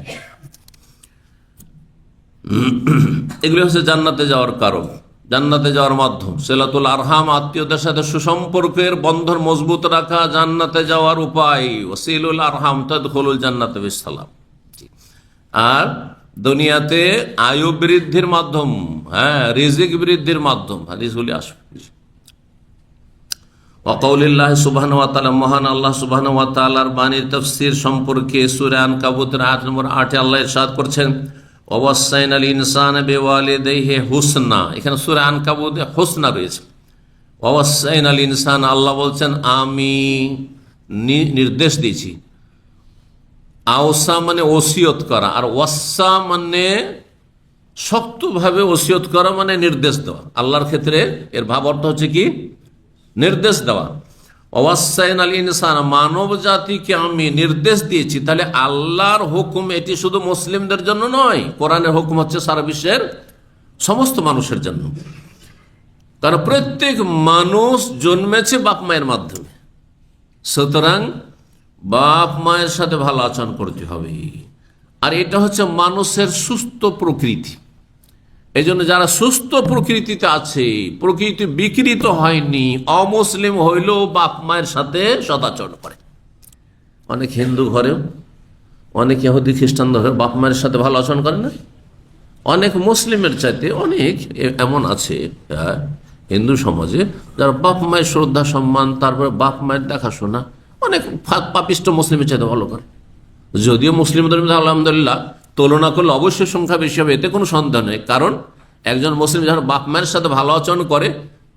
এগুলি হচ্ছে জান্নাতে যাওয়ার কারণ, জান্নাতে যাওয়ার মাধ্যম। সিলাতুল আরহাম, আত্মীয়দের সাথে সুসম্পর্কের বন্ধন মজবুত রাখা জান্নাতে যাওয়ার উপায়। ওয়াসিলুল আরহাম তাদখুলুল জান্নাত বিসসালাম। আর দুনিয়াতে আয়ু বৃদ্ধির মাধ্যম, হ্যাঁ, রিজিক বৃদ্ধির মাধ্যম, হাদিসগুলি আসবে। ওয়াকাউলিল্লাহ সুবহানাহু ওয়া তাআলা, মহান আল্লাহ সুবহানাহু ওয়া তাআলার বাণীর তাফসীর সম্পর্কে সূরা আনকাবুতের আয়াত নম্বর 8 আল্লাহ ইরশাদ করছেন, ওয়াসাইনাল ইনসানা বিওয়ালিদাইহি হুসনা। এখানে সূরা আনকাবুতে হুসনা রয়েছে। ওয়াসাইনাল ইনসান, আল্লাহ বলছেন আমি নির্দেশ দিয়েছি। আওসা মানে ওসিয়ত করা, আর ওয়াসা মানে শক্তভাবে ওসিয়ত করা, মানে নির্দেশ দেওয়া। আল্লাহর ক্ষেত্রে এর ভাব অর্থ হচ্ছে কি? নির্দেশ দেওয়া। ওয়াসাইনাল ইনসান, মানব জাতিকে আমি নির্দেশ দিয়েছি। তাহলে আল্লাহর হুকুম এটি শুধু মুসলিমদের জন্য নয়, কোরআনের হুকুম হচ্ছে সারা বিশ্বের সমস্ত মানুষের জন্য। কারণ প্রত্যেক মানুষ জন্মেছে বাপ মায়ের মাধ্যমে, সুতরাং বাপ মায়ের সাথে ভালো আচরণ করতে হবে। আর এটা হচ্ছে মানুষের সুস্থ প্রকৃতি। এই জন্য যারা সুস্থ প্রকৃতিতে আছে, প্রকৃতি বিকৃত হয়নি, অমুসলিম হইলেও বাপ মায়ের সাথে সদাচরণ করে। অনেক হিন্দু ঘরেও, অনেক ইহুদি খ্রিস্টান ধরে বাপ মায়ের সাথে ভালো আচরণ করে না। অনেক মুসলিমের চাইতে অনেক এমন আছে হিন্দু সমাজে যারা বাপ মায়ের শ্রদ্ধা সম্মান, তারপরে বাপ মায়ের দেখাশোনা অনেক পাপিষ্ট মুসলিমের চাইতে ভালো করে। যদিও মুসলিমদের মধ্যে আলহামদুলিল্লাহ তুলনা করলে অবশ্যই সংখ্যা বেশি হবে, এতে কোনো সন্দেহ নেই। কারণ একজন মুসলিম যখন বাপ মায়ের সাথে ভালো আচরণ করে,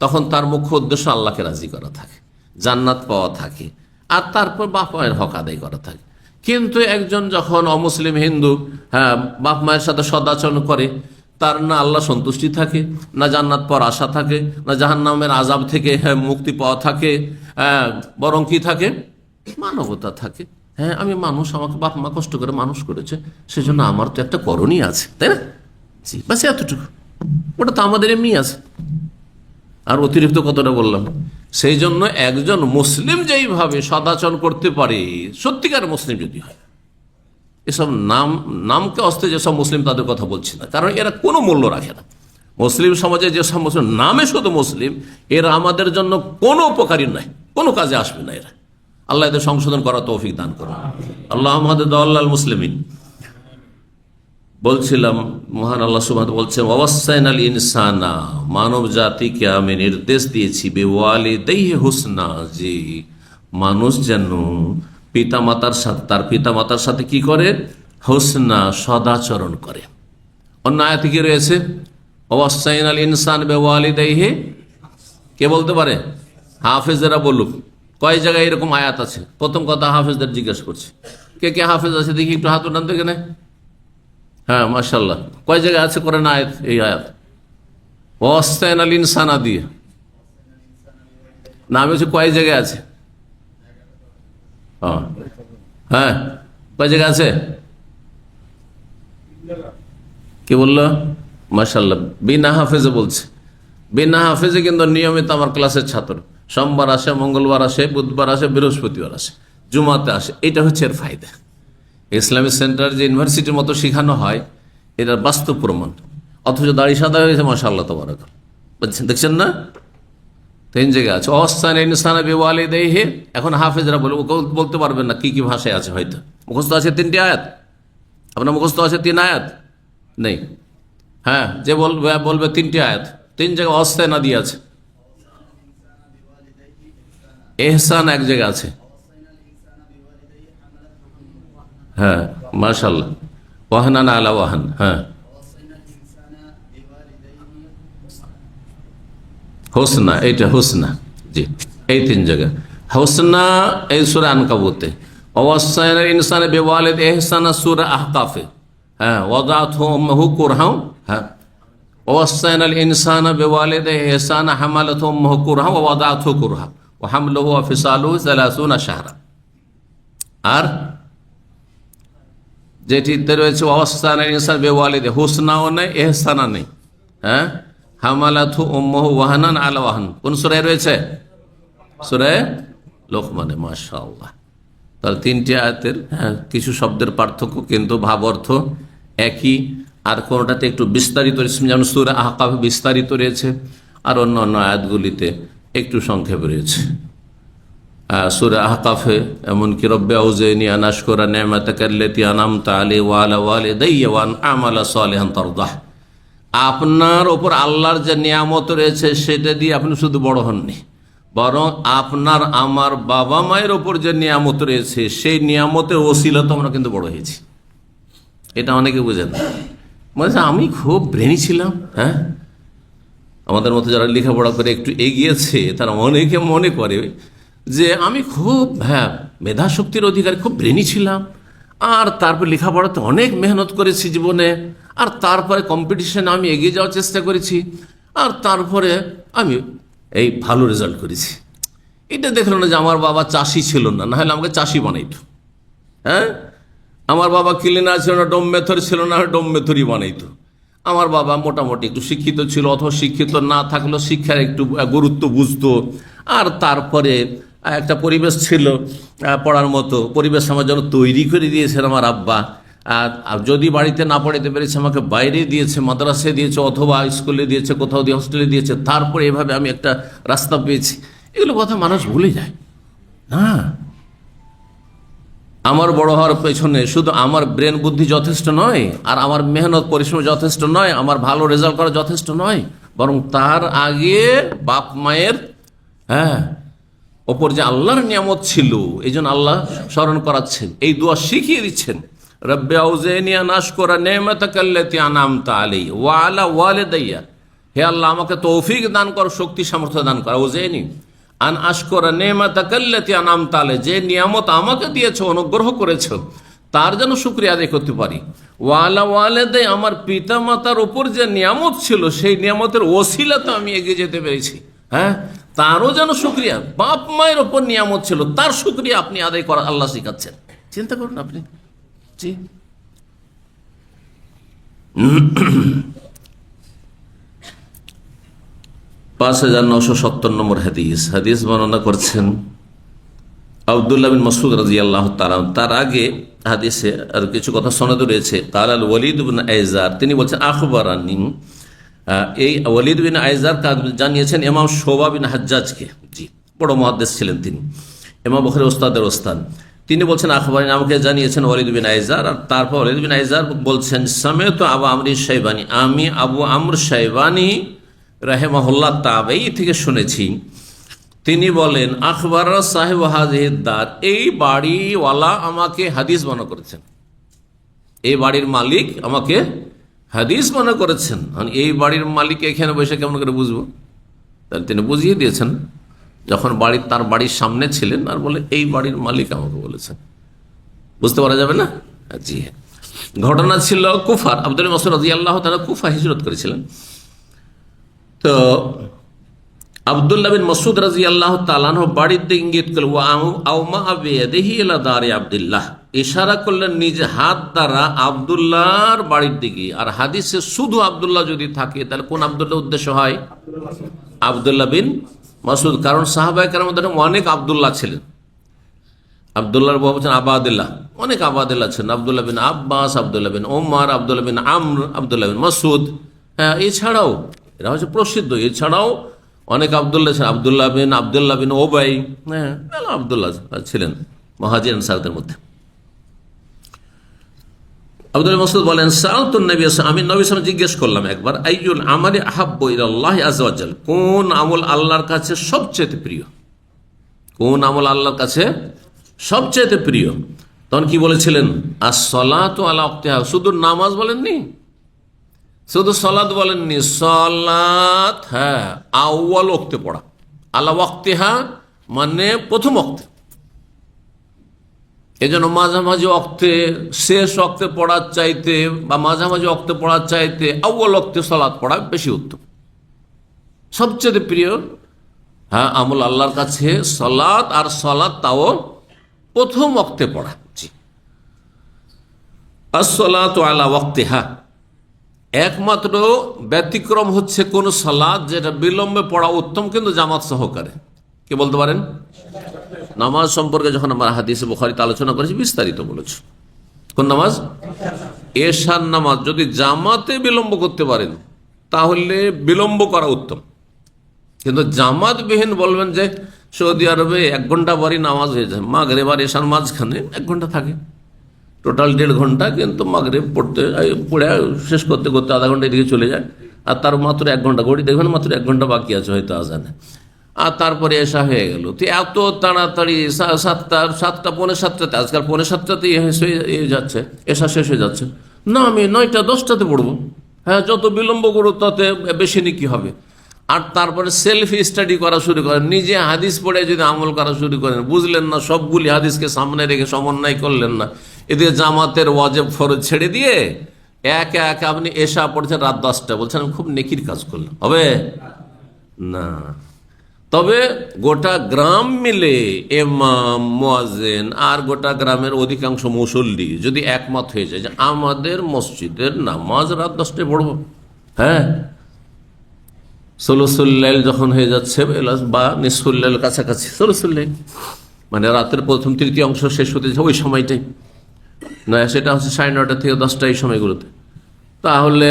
তখন তার মুখ্য উদ্দেশ্য আল্লাহকে রাজি করা থাকে, জান্নাত পাওয়া থাকে, আর তারপর বাপ মায়ের হক আদায় করা থাকে। কিন্তু একজন যখন অমুসলিম হিন্দু বাপ মায়ের সাথে সদাচরণ করে, তার না আল্লাহ সন্তুষ্টি থাকে, না জান্নাত পাওয়ার আশা থাকে, না জাহান্নামের আযাব থেকে মুক্তি পাওয়া থাকে, বরং কি থাকে? মানবতা থাকে। হ্যাঁ, আমি মানুষ, আমাকে বাপ মা কষ্ট করে মানুষ করেছে, সেজন্য আমার তো একটা করণীয় আছে, তাই না? জি, বাস এতটুকু। ওটা তো আমাদের এমনি আছে, আর অতিরিক্ত কতটা বললাম। সেই জন্য একজন মুসলিম যেইভাবে সদাচরণ করতে পারে, সত্যিকার মুসলিম যদি হয়, এসব নামকে অস্তে যেসব মুসলিম তাদের কথা বলছি না, কারণ এরা কোনো মূল্য রাখে না। মুসলিম সমাজে যেসব মুসলিম নামে শুধু মুসলিম, এরা আমাদের জন্য কোনো উপকারী নয়, কোনো কাজে আসবে না এরা। আল্লাহ এদের সংশোধন করা তৌফিক দান করুন। আল্লাহুম্মা হাদিল মুসলিমিন। বলছিলাম মহান আল্লাহ সুবহানাহু বলছেন, ওয়াসাইনাল ইনসানা, মানব জাতিকে আমি নির্দেশ দিয়েছি, বিওয়ালিদাইহি হুসনা, যে মানুষ যেন পিতামাতার সাথে, তার পিতামাতার সাথে কি করে? হুসনা, সদাচরণ করে। অন্য আয়াতে কি রয়েছে? ওয়াসাইনাল ইনসান বিওয়ালিদাইহি, কে বলতে পারে? হাফেজেরা বলুক, কয় জায়গায় এরকম আয়াত আছে? প্রথম কথা হাফেজদের জিজ্ঞেস করছি, কে কে হাফেজ আছে দেখি, একটু হাত উঠান থেকে নেই। হ্যাঁ, মাশাআল্লাহ। কয় জায়গায় আছে কোরআন আয়াত এই আয়াত? ওয়াসাইনাল ইনসানা দিয়ে না, আমি বলছি কয় জায়গায় আছে? হ্যাঁ, কয় জায়গায় আছে? কি বললো? মাশাআল্লাহ। বিনা হাফেজে বলছে, বিনা হাফেজে কিন্তু নিয়মিত আমার ক্লাসের ছাত্র। সোমবার আসে, মঙ্গলবার আসে, বুধবার আসে, বৃহস্পতিবার আসে, জুমাতে আসে। এটা হচ্ছে এর ফায়দা। ইসলামিক সেন্টার যে ইউনিভার্সিটির মতো শেখানো হয়, এটা বাস্তব প্রমাণ। অথচ দাড়ি সাদা হয়েছে, মাশাআল্লাহ তাবারাক। বলছেন, দেখছেন না? 3 জায়গায় আছে ওয়াসাইনাল ইনসানা বিওয়ালিদাইহি। এখন হাফেজরা বলতে পারবেন না কি কি ভাষায় আছে, হয়তো মুখস্থ আছে 3টি আয়াত। আপনার মুখস্থ আছে 3 আয়াত নেই? হ্যাঁ, যে বলবে 3টি আয়াত, 3 জায়গায় ওয়াসাইনা দিয়ে আছে। এহসান এক জায়গায় আছে। হ্যাঁ, মাশাআল্লাহ। ওয়াহনান আলা ওয়াহান। হ্যাঁ, হুসনা, এইটা হুসনা। জি, এই 3 জায়গা হুসনা এই সূরা আনকাবুতে। ওয়াসাইনাল ইনসানা বিওয়ালিদাইহি ইহসানা সূরা আহকাফে। হ্যাঁ, ওয়াদাতহু উম্মুহু কুরহা। হ্যাঁ, ওয়াসাইনাল ইনসানা বিওয়ালিদাইহি ইহসানা হামালাতহু উম্মুহু কুরহা ওয়া ওয়াদাতহু কুরহা ওয়া হামলুহু ওয়া ফিসালুহু 30 শাহরা। আর যেটিতে রয়েছে ওয়াসাইনাল ইনসানা বিওয়ালিদাইহি, হুসনাও নেই, ইহসানা নেই। হ্যাঁ, হামালাতহু উম্মুহু ওয়াহানান আলা ওয়াহান। কোন সূরায় রয়েছে? সূরা লোকমানে। মাশাআল্লাহ। তাহলে 3টি আয়াতের কিছু শব্দের পার্থক্য, কিন্তু ভাব অর্থ একই। আর কোনটাতে একটু বিস্তারিত রয়েছে, যেমন সূরা আহকাফে বিস্তারিত রয়েছে, আর অন্য অন্য আয়াতগুলিতে একটু সংক্ষেপ রয়েছে। সূরা আহকাফে এমনকি রব্বি আউজিনি আন আশকুরা নি'মাতাকা আল্লাতী আন'আমতা আলাইহি ওয়া আলা ওয়ালিদাইয়া ওয়া আন আ'মালা সালিহান তারদাহ। আপনার ওপর আল্লাহর যে নিয়ামত রয়েছে সেটা দিয়ে আপনি শুধু বড় হননি, বরং আপনার আমার বাবা মায়ের ওপর যে নিয়ামত রয়েছে সেই নিয়ামতের ওসিলা তো আমরা কিন্তু বড় হয়েছি। এটা অনেকে বুঝেন না। মানে আমি খুব ব্রেনি ছিলাম। হ্যাঁ, আমাদের মতো যারা লেখাপড়া করে একটু এগিয়েছে তারা অনেকে মনে করে যে আমি খুব মেধা শক্তির অধিকারী, খুব ব্রেনি ছিলাম, আর তারপর লেখাপড়াতে অনেক মেহনত করেছি জীবনে, আর তারপরে কম্পিটিশনে আমি এগিয়ে যাওয়ার চেষ্টা করেছি, আর তারপরে আমি এই ভালো রেজাল্ট করেছি। এটা দেখলো না যে আমার বাবা চাষি ছিল না, নাহলে আমাকে চাষি বানাইতো। হ্যাঁ, আমার বাবা ক্লিনার ছিল না, ডোম মেথর ছিল না, ডোম মেথরই বানাইতো। আমার বাবা মোটামুটি একটু শিক্ষিত ছিল, অথবা শিক্ষিত না থাকলেও শিক্ষার একটু গুরুত্ব বুঝতো, আর তারপরে একটা পরিবেশ ছিল পড়ার মতো, পরিবেশ আমার জন্য তৈরি করে দিয়েছেন আমার আব্বা। আর যদি বাড়িতে না পড়াতে পেরেছে আমাকে বাইরে দিয়েছে, মাদ্রাসায় দিয়েছে, অথবা স্কুলে দিয়েছে, কোথাও দিয়ে হোস্টেলে দিয়েছে, তারপরে এভাবে আমি একটা রাস্তা পেয়েছি। এগুলো কথা মানুষ ভুলে যায় না। আমার বড় হওয়ার পেছনে শুধু আমার ব্রেন বুদ্ধি যথেষ্ট নয়, আর আমার মেহনত পরিশ্রম যথেষ্ট নয়, আমার ভালো রেজাল্ট করা যথেষ্ট নয়, বরং তার আগে বাপ মায়ের ওপর যে আল্লাহর নিয়ামত ছিল, এই জন্য আল্লাহ স্মরণ করাচ্ছেন, এই দোয়া শিখিয়ে দিচ্ছেন, রব্বে আউজিনি আন আশকুরা নি'মাতাকাল্লাতী আন'আমতা আলাইয়া ওয়া আলা ওয়ালিদাইয়া। হে আল্লাহ, আমাকে তৌফিক দান কর, শক্তি সামর্থ্য দান কর। আউজিনি আন আশকুরা নি'মাতাকাল্লাতী আন'আমতা আলাইয়া, যে নিয়ামত আমাকে দিয়েছো, অনুগ্রহ করেছো, তার যেন শুকরিয়া আদায় করতে পারি। ওয়া আলা ওয়ালিদাইয়া, আমার পিতা মাতার উপর যে নিয়ামত ছিল সেই নিয়ামতের ওসিলাতে আমি এগিয়ে যেতে পেরেছি। হ্যাঁ, তারও যেন শুকরিয়া, বাপ মায়ের ওপর নিয়ামত ছিল, তার শুকরিয়া আপনি আদায় করা আল্লাহ শিখাচ্ছেন। চিন্তা করুন আপনি। জি, 5970 নম্বর হাদিস বর্ণনা করছেন আব্দুল্লাহ বিন মাসউদ রাদিয়াল্লাহু তাআলা। তার আগে হাদিসে আর কিছু কথা সনদে রয়েছে। কাল আল ওয়ালিদ বিন আইজার, তিনি বলছেন আখবারানি, এই ওয়ালিদ বিন আইজার জানিয়েছেন ইমাম শোবা বিন হাজ্জাজকে। জি, বড় মুহাদ্দিস ছিলেন তিনি, ইমাম বুখারীর ওস্তাদের ওস্তাদ। তিনি বলছেন আখবারানি, আমাকে জানিয়েছেন ওয়ালিদ বিন আইজার। আর তারপর ওয়ালিদ বিন আইজার বলছেন সামি'তু আবু আমর শাইবানি, আমি আবু আমর শাইবানি রাহিমাহুল্লাহ তাবেঈ থেকে শুনেছি। তিনি বলেন আখবার সাহেব হাযিহিদ দার, এই বাড়িওয়ালা আমাকে হাদিস বর্ণনা করেছেন, এই বাড়ির মালিক আমাকে হাদিস বর্ণনা করেছেন। এই বাড়ির মালিক এখানে বসে কেমন করে বুঝবো? তাহলে তিনি বুঝিয়ে দিয়েছেন যখন তার বাড়ির সামনে ছিলেন, আর বলে এই বাড়ির মালিক আমাকে বলেছেন, বুঝতে পারা যাবে না? জি হ্যাঁ। ঘটনা ছিল কুফার, আব্দুল মাসউদ রাদিয়াল্লাহু তাআলা কুফা হিজরত করেছিলেন। তো আব্দুল্লাহ বিন মাসউদ রাদিয়াল্লাহু তাআলা বাড়ির দিকে ইঙ্গিত করলেন, ওয়া আউমা বিয়াদিহি ইলা দারি আব্দুল্লাহ, ইশারা করলেন নিজ হাত দ্বারা আব্দুল্লাহর বাড়ির দিকে। আর হাদিসে শুধু আব্দুল্লাহ যদি থাকে তাহলে কোন আব্দুল্লাহ উদ্দেশ্য হয়? আব্দুল্লাহ বিন মাসউদ, কারণ সাহাবায়ে কেরামের মধ্যে অনেক আব্দুল্লাহ ছিলেন। আব্দুল্লাহর বাবা হচ্ছেন আবাদুল্লাহ, অনেক আবাদুল্লাহ ছিলেন, আব্দুল্লাহ বিন আব্বাস, আব্দুল্লাহ বিন ওমর, আব্দুল্লাহ বিন আমর, আব্দুল্লাহ বিন মাসউদ। এছাড়াও এরা হচ্ছে প্রসিদ্ধ, এছাড়াও অনেক আব্দুল্লাহ ছিলেন, আব্দুল্লাহ বিন ওবাই, আব্দুল্লাহ ছিলেন মুহাজির আনসারদের মধ্যে। আব্দুল্লাহ মাসউদ বলেন সাআলতুন নবী, আমি নবী সাল্লাল্লাহু আলাইহি ওয়াসাল্লাম জিজ্ঞেস করলাম একবার, আইয়ুল আমালি আহাব্বু ইলাল্লাহি আযজা ওয়া জাল, কোন আমল আল্লাহর কাছে সবচেয়ে প্রিয়? কোন আমল আল্লাহর কাছে সবচেয়ে প্রিয়? তখন কি বলেছিলেন? আস-সালাতু আলা ওয়াক্তিহা, শুধু নামাজ বলেননি, শুধু সালাত বলেননি, সালাত আউয়াল ওয়াক্তে পড়া, আলা ওয়াক্তিহা মানে প্রথম ওয়াক্তে। এই জন্য মাঝামাঝি ওয়াক্তে, শেষ ওয়াক্তে পড়ার চাইতে বা মাঝামাঝি ওয়াক্তে পড়ার চাইতে আউয়াল ওয়াক্তে সালাত পড়া বেশি উত্তম, সবচেয়ে প্রিয় আমল আল্লাহর কাছে সালাত, আর সালাত তাও প্রথম ওয়াক্তে পড়া। জি, আস-সালাতু আলা ওয়াক্তিহা। একমাত্র ব্যতিক্রম হচ্ছে কোন সালাত যেটা বিলম্বে পড়া উত্তম, কিন্তু জামাত সহকারে। কে বলতে পারেন? নামাজ সম্পর্কে যখন আমরা হাদিসে বুখারীতে আলোচনা করেছি বিস্তারিত বলেছি। কোন নামাজ? এশার নামাজ যদি জামাতে বিলম্ব করতে পারেন তাহলে বিলম্ব করা উত্তম, কিন্তু জামাতবিহীন বলবেন যে সৌদি আরবে 1 ঘন্টা পরই নামাজ হয়ে যায়, মাগরিব আর এশার মাঝখানে 1 ঘন্টা থাকে, টোটাল 1.5 ঘন্টা, কিন্তু মাগরিব পড়ে শেষ করতে করতে আধা ঘন্টা এদিকে চলে যায়, আর তার মাত্র 1 ঘন্টা, ঘড়ি দেখবেন মাত্র 1 ঘন্টা বাকি আছে হয়তো আজানে। আর তারপরে এশা হয়ে গেল। তো এত তাড়াতাড়ি 7:45, আজকাল 7:45তেই যাচ্ছে, এশা শেষ হয়ে যাচ্ছে। না, আমি 9টা-10টাতে পড়বো। হ্যাঁ, যত বিলম্ব করো তত বেশি নাকি হবে। আর তারপরে সেলফ স্টাডি করা শুরু করেন, নিজে হাদিস পড়ে যদি আমল করা শুরু করেন, বুঝলেন না, সবগুলি হাদিসকে সামনে রেখে সমন্বয় করলেন না, এদিকে জামাতের ওয়াজিব ফরজ ছেড়ে দিয়ে একে একে আপনি এশা পড়ছেন রাত 10টা, বলছেন আমি খুব নেকির কাজ করলাম, হবে না। তবে গোটা গ্রাম মিলে ইমাম, মুয়াজ্জিন আর গোটা গ্রামের অধিকাংশ মুসল্লি যদি একমত হয়ে যায় যে আমাদের মসজিদের নামাজ রাত 10টায় পড়বো, হ্যাঁ, সুলুসুল্লাইল যখন হয়ে যাচ্ছে বা নিসফুল্লাইল কাছাকাছি, সুলুসুল্লাইল মানে রাতের প্রথম তৃতীয় অংশ শেষ হতে যাচ্ছে ওই সময়টাই, না সেটা হচ্ছে 9:30 থেকে 10টা, এই সময়গুলোতে, তাহলে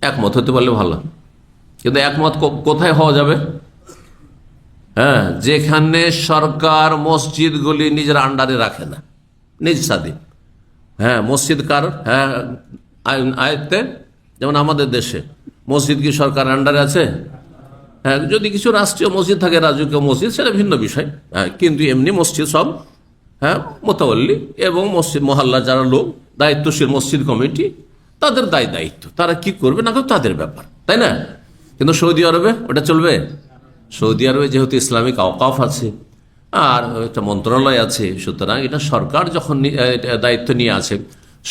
একমত হতে পারলে ভালো। কিন্তু একমত কোথায় হওয়া যাবে? হ্যাঁ, যেখানে সরকার মসজিদগুলি নিজের আন্ডারে রাখে না, নিজ স্বাধীন। হ্যাঁ, মসজিদ কার? হ্যাঁ, আয়ত্তে। যেমন আমাদের দেশে মসজিদ কি সরকার আন্ডারে আছে? হ্যাঁ, যদি কিছু রাষ্ট্রীয় মসজিদ থাকে, রাজকীয় মসজিদ, সেটা ভিন্ন বিষয়। হ্যাঁ, কিন্তু এমনি মসজিদ সব, হ্যাঁ, মোতাওয়াল্লি এবং মসজিদ মহল্লা যারা লোক দায়িত্বশীল, মসজিদ কমিটি, তাদের দায়িত্ব, তারা কি করবে না করবে তাদের ব্যাপার, তাই না? কিন্তু সৌদি আরবে ওটা চলবে? সৌদি আরবে যেহেতু ইসলামিক আওকাফ আছে আর একটা মন্ত্রণালয় আছে, সুতরাং এটা সরকার যখন দায়িত্ব নিয়ে আছে,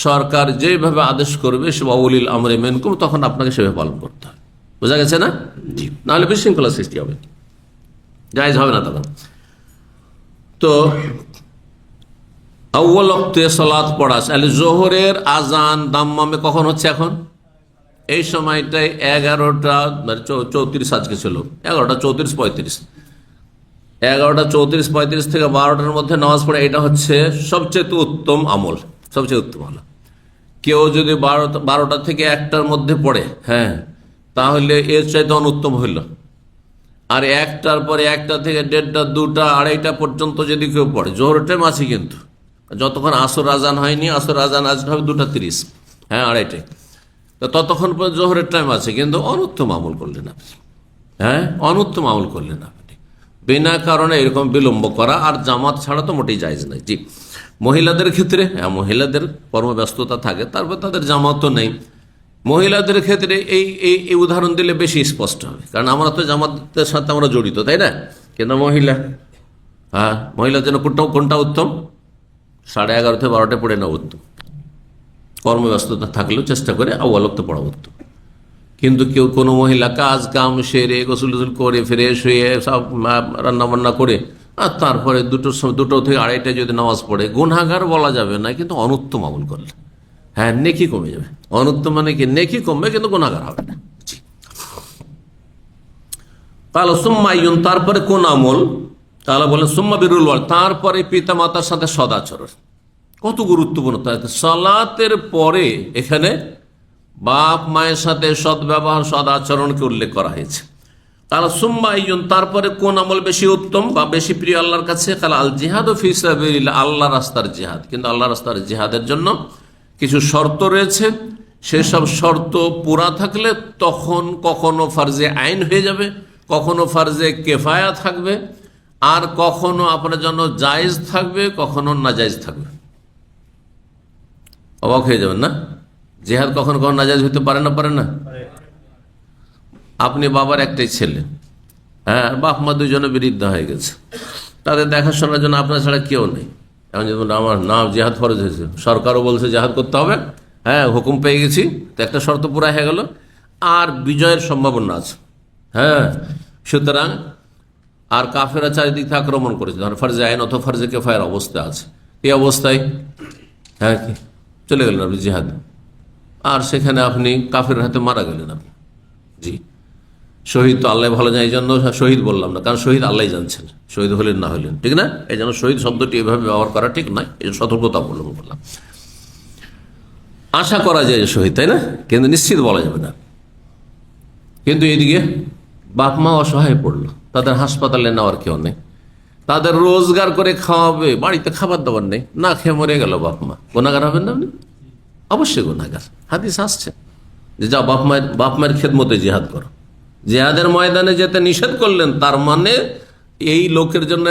সরকার যেভাবে আদেশ করবে সে ওয়াউলিল আমরে মিনকুম, তখন আপনাকে সেভাবে পালন করতে হবে। বোঝা গেছে না? জি, নাহলে বিশৃঙ্খলা সৃষ্টি হবে, জায়েজ হবে না তখন। তো আউয়াল ওয়াক্তে সালাত পড়া, জোহরের আজান দাম্মামে কখন হচ্ছে? এখন এই সময়টায় 11:34 আজকে ছিল, 11:34-35, 11:34-35 থেকে 12টার মধ্যে নামাজ পড়ে, এটা হচ্ছে সবচেয়ে উত্তম আমল, সবচেয়ে উত্তম হলো। কেউ যদি 12টা থেকে 1টার মধ্যে পড়ে, হ্যাঁ, তাহলে এর চাইতে অনুত্তম হইল। আর 1টার পরে 1টা থেকে 1:30, 2টা, 2:30 পর্যন্ত যদি কেউ পড়ে, জোহর টাইম আছে কিন্তু, যতক্ষণ আসর আজান হয়নি, আসর আজান আজকে হবে 2:30, হ্যাঁ, 2:30, তো ততক্ষণ পর্যন্ত জোহরের টাইম আছে, কিন্তু অনুত্তম আমল করলেন আপনি। হ্যাঁ, অনুত্তম আমল করলেন আপনি, বিনা কারণে এরকম বিলম্ব করা। আর জামাত ছাড়া তো মোটেই জায়েজ নাই। জি, মহিলাদের ক্ষেত্রে, হ্যাঁ, মহিলাদের কর্মব্যস্ততা থাকে, তারপর তাদের জামাতও নেই। মহিলাদের ক্ষেত্রে এই উদাহরণ দিলে বেশি স্পষ্ট হবে, কারণ আমরা তো জামাতের সাথে আমরা জড়িত, তাই না? কিন্তু মহিলা, হ্যাঁ, মহিলার জন্য কোনটা উত্তম? 11:30 থেকে 12টায় পড়ে না উত্তম। কর্মব্যস্ততা থাকলেও চেষ্টা করে আউয়াল ওয়াক্তে পড়া উত্তম। কিন্তু কেউ কোনো মহিলা কাজ কাম সেরে গোসল টোসল করে ফ্রেশ হয়ে সব রান্নাবান্না করে আর তারপরে 2টো থেকে 2:30টায় যদি নামাজ পড়ে, গুনাহগার বলা যাবে না, কিন্তু অনুত্তম আমল করলে, হ্যাঁ, নেকি কমে যাবে। অনুত্তম মানে কি? নেকি কমবে, কিন্তু গুনাহগার হবে না। কাল সুম্মাইয়ুন, তারপরে কোন আমল? তাহলে বলেন সুম্মা বিরুল ওয়াল, তারপরে পিতা মাতার সাথে সদাচরণ। কত গুরুত্বপূর্ণ! সালাতের পরে এখানে বাপ মায়ের সাথে সদ্ব্যবহার, সদাচরণকে উল্লেখ করা হয়েছে। কালা সুম্মা আইয়ুন, তারপরে কোন আমল বেশি উত্তম বা বেশি প্রিয় আল্লাহর কাছে? কালা আল জিহাদ ফি সাবিলিল্লাহ, আল্লাহ রাস্তার জিহাদ। কিন্তু আল্লাহ রাস্তার জিহাদের জন্য কিছু শর্ত রয়েছে, সেসব শর্ত পুরা থাকলে তখন কখনো ফার্জে আইন হয়ে যাবে, কখনো ফার্জে কেফায়া থাকবে, আর কখনো আপনার জন্য জায়েজ থাকবে, কখনো নাজায়েজ থাকবে। অবাক হয়ে যাবেন না? জিহাদ কখনো কখনো নাজায়েজ হতে পারে না, পারে না? আপনি বাবার একটাই ছেলে, হ্যাঁ, বাপ মা দুজনে বিরুদ্ধ হয়ে গেছে, তাদের দেখাশোনার জন্য আপনার ছাড়া কেউ নেই। এখন যেমন আমার নাম জিহাদ ফরজ হয়েছে, সরকারও বলছে জিহাদ করতে হবে, হ্যাঁ, হুকুম পেয়ে গেছি, তো একটা শর্ত পুরা হয়ে গেল, আর বিজয়ের সম্ভাবনা আছে, হ্যাঁ। সুতরাং আর কাফেরা চারিদিক থেকে আক্রমণ করেছে, ধর ফার্জে আইন অথবা ফার্জে কেফায়ের অবস্থা আছে, এই অবস্থায়, হ্যাঁ, কি চলে গেলেন আপনি জিহাদ, আর সেখানে আপনি কাফের হাতে মারা গেলেন আপনি। জি, শহীদ তো আল্লাহ ভালো যায়, এই জন্য শহীদ বললাম না, কারণ শহীদ আল্লাহ জানছেন শহীদ হলেন না হলেন, ঠিক না? এই জন্য শহীদ শব্দটি এভাবে ব্যবহার করা ঠিক নয়, এই সতর্কতা অবলম্বন করলাম। আশা করা যায় যে শহীদ, তাই না? কিন্তু নিশ্চিত বলা যাবে না। কিন্তু এদিকে বাপ মা অসহায় পড়লো, তাদের হাসপাতালে নেওয়ার কেউ নেই, তাদের রোজগার করে খাওয়াবে, বাড়িতে খাবার দাবার নেই, না খেয়ে মরে গেল বাপ মা, গুনাহগার হবেন না আপনি? অবশ্যই গুনাহগার। হাদিস আসছে যে যাও বাপ মায়ের খেদমতে জিহাদ করো, জিহাদের ময়দানে যেতে নিষেধ করলেন, তার মানে এই লোকের জন্য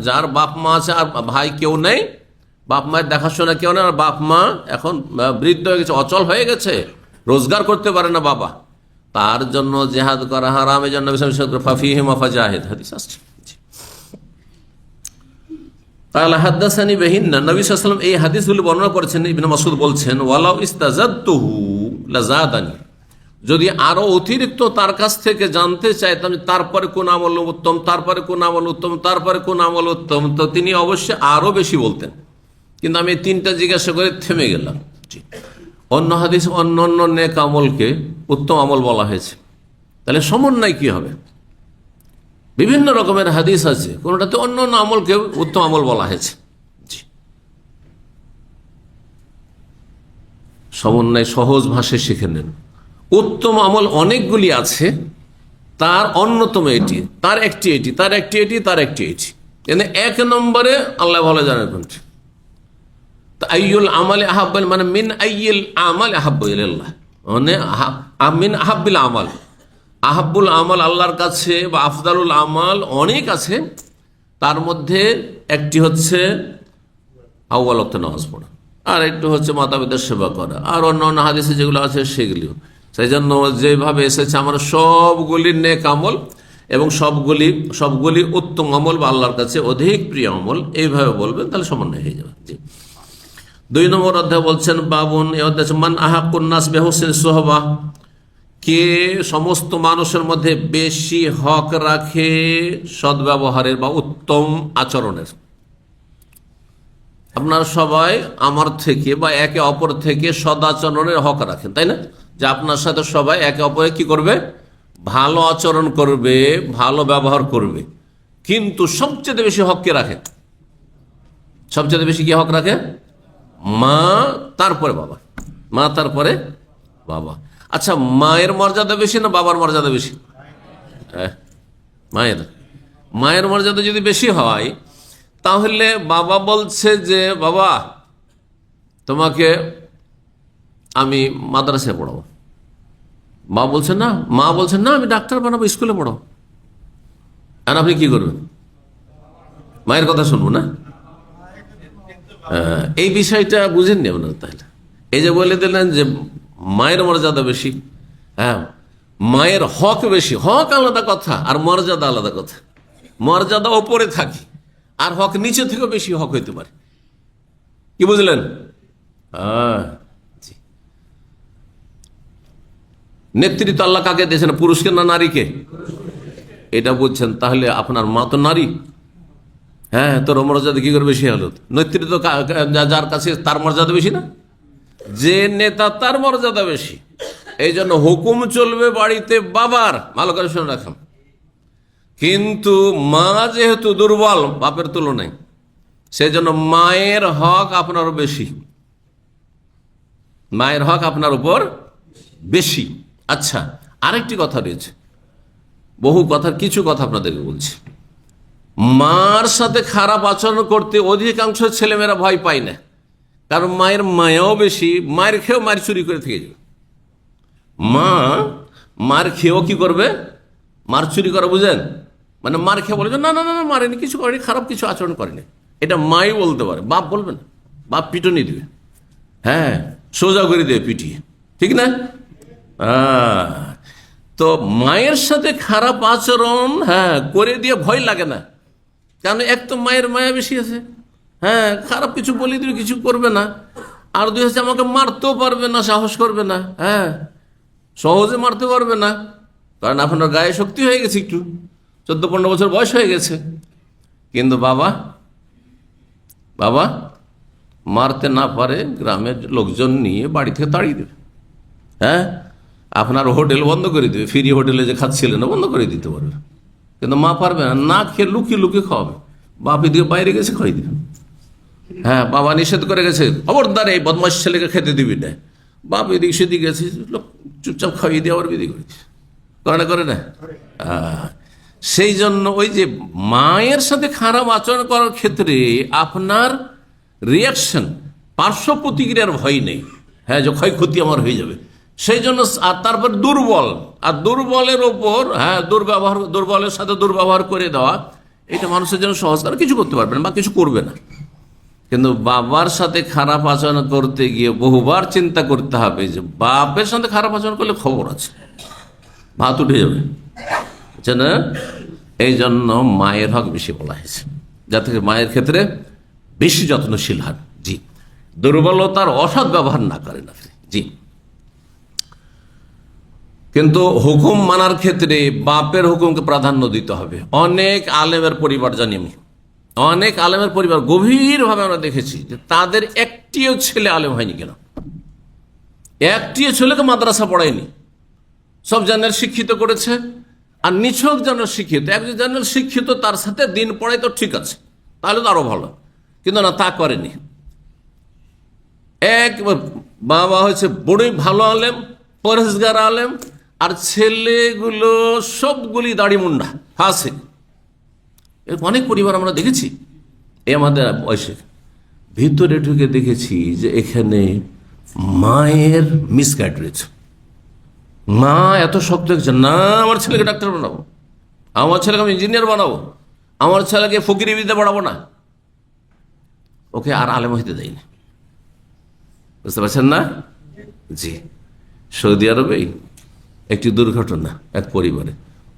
যার বাপ মা আছে আর ভাই কেউ নেই, বাপ মায়ের দেখাশোনা কেউ নেই, আর বাপ মা এখন বৃদ্ধ হয়ে গেছে, অচল হয়ে গেছে, রোজগার করতে পারে না বাবা, তার জন্য জিহাদ করা হারাম। এই জন্য ফাফিহিম ফাজাহিদ হাদিস আসছে। তাআলা হাদাসানি বিহিন্না, নবী সাল্লাল্লাহু আলাইহি ওয়াসাল্লাম এই হাদিসগুলো বর্ণনা করেছেন। ইবনে মাসউদ বলছেন, ওয়ালাউ ইস্তাজাদতুহু লাযাদানি, যদি আরো অতিরিক্ত তার কাছ থেকে জানতে চাইতাম তারপরে কোন আমল উত্তম, তারপরে কোন আমল উত্তম, তারপরে কোন আমল উত্তম, তো তিনি অবশ্যই আরো বেশি বলতেন, কিন্তু আমি তিনটা জিজ্ঞাসা করে থেমে গেলাম। অন্য হাদিস অন্য অন্য নেক আমলকে উত্তম আমল বলা হয়েছে, তাহলে সমন্বয় কি হবে? বিভিন্ন রকমের হাদিস আছে, কোনটাতে অন্য অন্য আমলকে উত্তম আমল বলা হয়েছে। সমন্বয় সহজ ভাষায় শিখে নেন। উত্তম আমল অনেকগুলি আছে, তার অন্যতম এটি, তার একটি এটি, তার একটি এটি, তার একটি এটি, এনে এক নম্বরে আল্লাহ ভালো জানেন কোনটি। আইয়ুল আমাল আহাব্বাল, মানে মিন আইয়িল আমাল আহাব্বু ইলাল্লাহ, মানে মিন আহাব্বিল আমাল, আহাব্বুল আমাল আল্লাহর কাছে বা আফদালুল আমাল অনেক আছে, তার মধ্যে একটি হচ্ছে আউয়াল ওয়াক্তে নামাজ পড়া, আর একটু হচ্ছে মাতা পিতার সেবা করা, আর অন্য অন্য হাদিসে যেগুলো আছে সেগুলিও। সেই জন্য যেভাবে এসেছে আমার সবগুলি নেক আমল এবং সবগুলি উত্তম আমল বা আল্লাহর কাছে অধিক প্রিয় আমল, এইভাবে বলবেন, তাহলে সমন্বয় হয়ে যাবে। জি। 2 নম্বর অধ্যায় বলছেন, বাবুন, এই অধ্যায় মান আহাক্কুন নাস বিহুসনিস সুহবাহ, কে সমস্ত মানুষের মধ্যে বেশি হক রাখে সদ্ব্যবহারের বা উত্তম আচরণের। আপনারা সবাই আমার থেকে বা একে অপর থেকে সদাচরণের হক রাখেন, তাই না? যে আপনার সাথে সবাই একে অপরে কি করবে? ভালো আচরণ করবে, ভালো ব্যবহার করবে, কিন্তু সবচেয়ে বেশি হক কে রাখে? সবচেয়ে বেশি কি হক রাখে? মা, তারপরে বাবা, মা তারপরে বাবা। আচ্ছা, মায়ের মর্যাদা বেশি না বাবার মর্যাদা বেশি? মায়ের মর্যাদা যদি বেশি হয়, তাহলে বাবা বলছে যে বাবা তোমাকে আমি মাদ্রাসায় পড়াবো, মা বলছেন না আমি ডাক্তার বানাবো, স্কুলে পড়াবো, আর আপনি কি করবেন? মায়ের কথা শুনবো না? এই বিষয়টা বুঝেননি আপনারা? তাহলে এই যে বলে দিলেন যে মায়ের মর্যাদা বেশি, হ্যাঁ, মায়ের হক বেশি, হক আলাদা কথা আর মর্যাদা আলাদা কথা। মর্যাদা ওপরে থাকে আর হক নিচে থেকে বেশি হক হইতে পারে, কি বুঝলেন? নেতৃত্ব আল্লাহ কাকে দিয়েছেন, পুরুষকে না নারীকে? এটা বুঝছেন? তাহলে আপনার মা তো নারী, হ্যাঁ, তোর মর্যাদা কি করে বেশি হলো? নেতৃত্ব যার কাছে তার মর্যাদা বেশি না? যে নেতা তার মর্যাদা বেশি। এই জন্য হুকুম চলবে বাড়িতে বাবার, ভালো করে শুনে রাখেন, কিন্তু মা যেহেতু দুর্বল বাপের তুলনায়, সেই জন্য মায়ের হক আপনার বেশি, মায়ের হক আপনার উপর বেশি। আচ্ছা, আরেকটি কথা রয়েছে, বহু কথার কিছু কথা আপনাদেরকে বলছি। মার সাথে খারাপ আচরণ করতে অধিকাংশ ছেলেমেয়েরা ভয় পায় না, কারণ মায়ের মায়াও বেশি, মায়ের খেয়েও মায়ের চুরি করে থেকে যাবে। মার খেয়েও কি করবে? মার চুরি করা, বুঝেন? মানে মার খেয়ে বলে না না না মারেনি, কিছু করেনি, খারাপ কিছু আচরণ করেনি, এটা মাই বলতে পারে, বাপ বলবে না। বাপ পিটনি দিবে, হ্যাঁ, সোজা করে দেবে পিটিয়ে, ঠিক না? তো মায়ের সাথে খারাপ আচরণ করে দিয়ে ভয় লাগে না, কারণ এক তো মায়ের মায়া বেশি আছে, হ্যাঁ, খারাপ কিছু বলে দিবে, কিছু করবে না। আর দুই হচ্ছে আমাকে মারতেও পারবে না, সাহস করবে না, হ্যাঁ, সহজে মারতে পারবে না, কারণ আপনার গায়ে শক্তি হয়ে গেছে, একটু 14-15 বছর বয়স হয়ে গেছে। কিন্তু বাবা মারতে না পারে, গ্রামের লোকজন নিয়ে বাড়ি থেকে তাড়িয়ে দেবে, হ্যাঁ, আপনার হোটেল বন্ধ করে দেবে, ফ্রি হোটেলে যে খাচ্ছিলেন না বন্ধ করে দিতে পারবে, কিন্তু মা পারবে না, না খেয়ে লুকিয়ে লুকিয়ে খাওয়াবে। বাপ এদিকে বাইরে গেছে, খাই দিবে, হ্যাঁ, বাবা নিষেধ করে গেছে, খবরদার এই বদমাশ ছেলেকে খেতে দিবি না, বাপ এদিক সেদিক গেছে, চুপচাপ খাইয়ে দিয়ে আবার বিধি করেছে, করে না? সেই জন্য ওই যে মায়ের সাথে খারাপ আচরণ করার ক্ষেত্রে আপনার রিয়াকশন, পার্শ্ব প্রতিক্রিয়ার ভয় নেই, হ্যাঁ, যে ক্ষয়ক্ষতি আমার হয়ে যাবে, সেই জন্য আর তারপর দুর্বল, আর দুর্বলের ওপর দুর্বলের সাথে দুর্ব্যবহার করে দেওয়া, এটা মানুষের জন্য সহজ, তারা কিছু করতে পারবে না বা কিছু করবে না। কিন্তু বাবার সাথে খারাপ আচরণ করতে গিয়ে বহুবার চিন্তা করতে হবে যে বাপের সাথে খারাপ আচরণ করলে খবর আছে, ভাত উঠে যাবে, বুঝছেন না? এই জন্য মায়ের হক বেশি বলা হয়েছে, যাতে মায়ের ক্ষেত্রে বেশি যত্নশীল হন। জি, দুর্বলতার অসৎ ব্যবহার না করেন আপনি। জি, কিন্তু হুকুম মানার ক্ষেত্রে বাপের হুকুমকে প্রাধান্য দিতে হবে। অনেক আলেমের পরিবার জানি আমি, অনেক আলেমের পরিবার গভীরভাবে আমরা দেখেছি যে তাদের একটিও ছেলে আলেম হয়নি। কেন? একটিও ছেলেকে মাদ্রাসা পড়ায়নি, সব জানার শিক্ষিত করেছে। আর নিছক জানার শিক্ষিত, একজন জানার শিক্ষিত তার সাথে দিন পড়াই তো ঠিক আছে, তাহলে তো আরো ভালো, কিন্তু না, তা করেনি। এক বাবা হয়েছে বড়ই ভালো আলেম, পরহেজগার আলেম, আর ছেলেগুলো সবগুলি দাড়ি মুন্ডা ফাসিক। অনেক পরিবার আমরা দেখেছি আমাদের বয়সে, ভিতরে ঢুকে দেখেছি যে এখানে মায়ের মিসগাইড রয়েছে। মা এত শক্ত হয়েছে, না আমার ছেলেকে ডাক্তার বানাবো, আমার ছেলেকে আমি ইঞ্জিনিয়ার বানাবো, আমার ছেলেকে ফকিরি বিদ্যা পড়াবো না, ওকে আর আলেম হইতে দেয়নি। বুঝতে পারছেন না? জি, সৌদি আরবে একটি দুর্ঘটনা, এক পরিবারে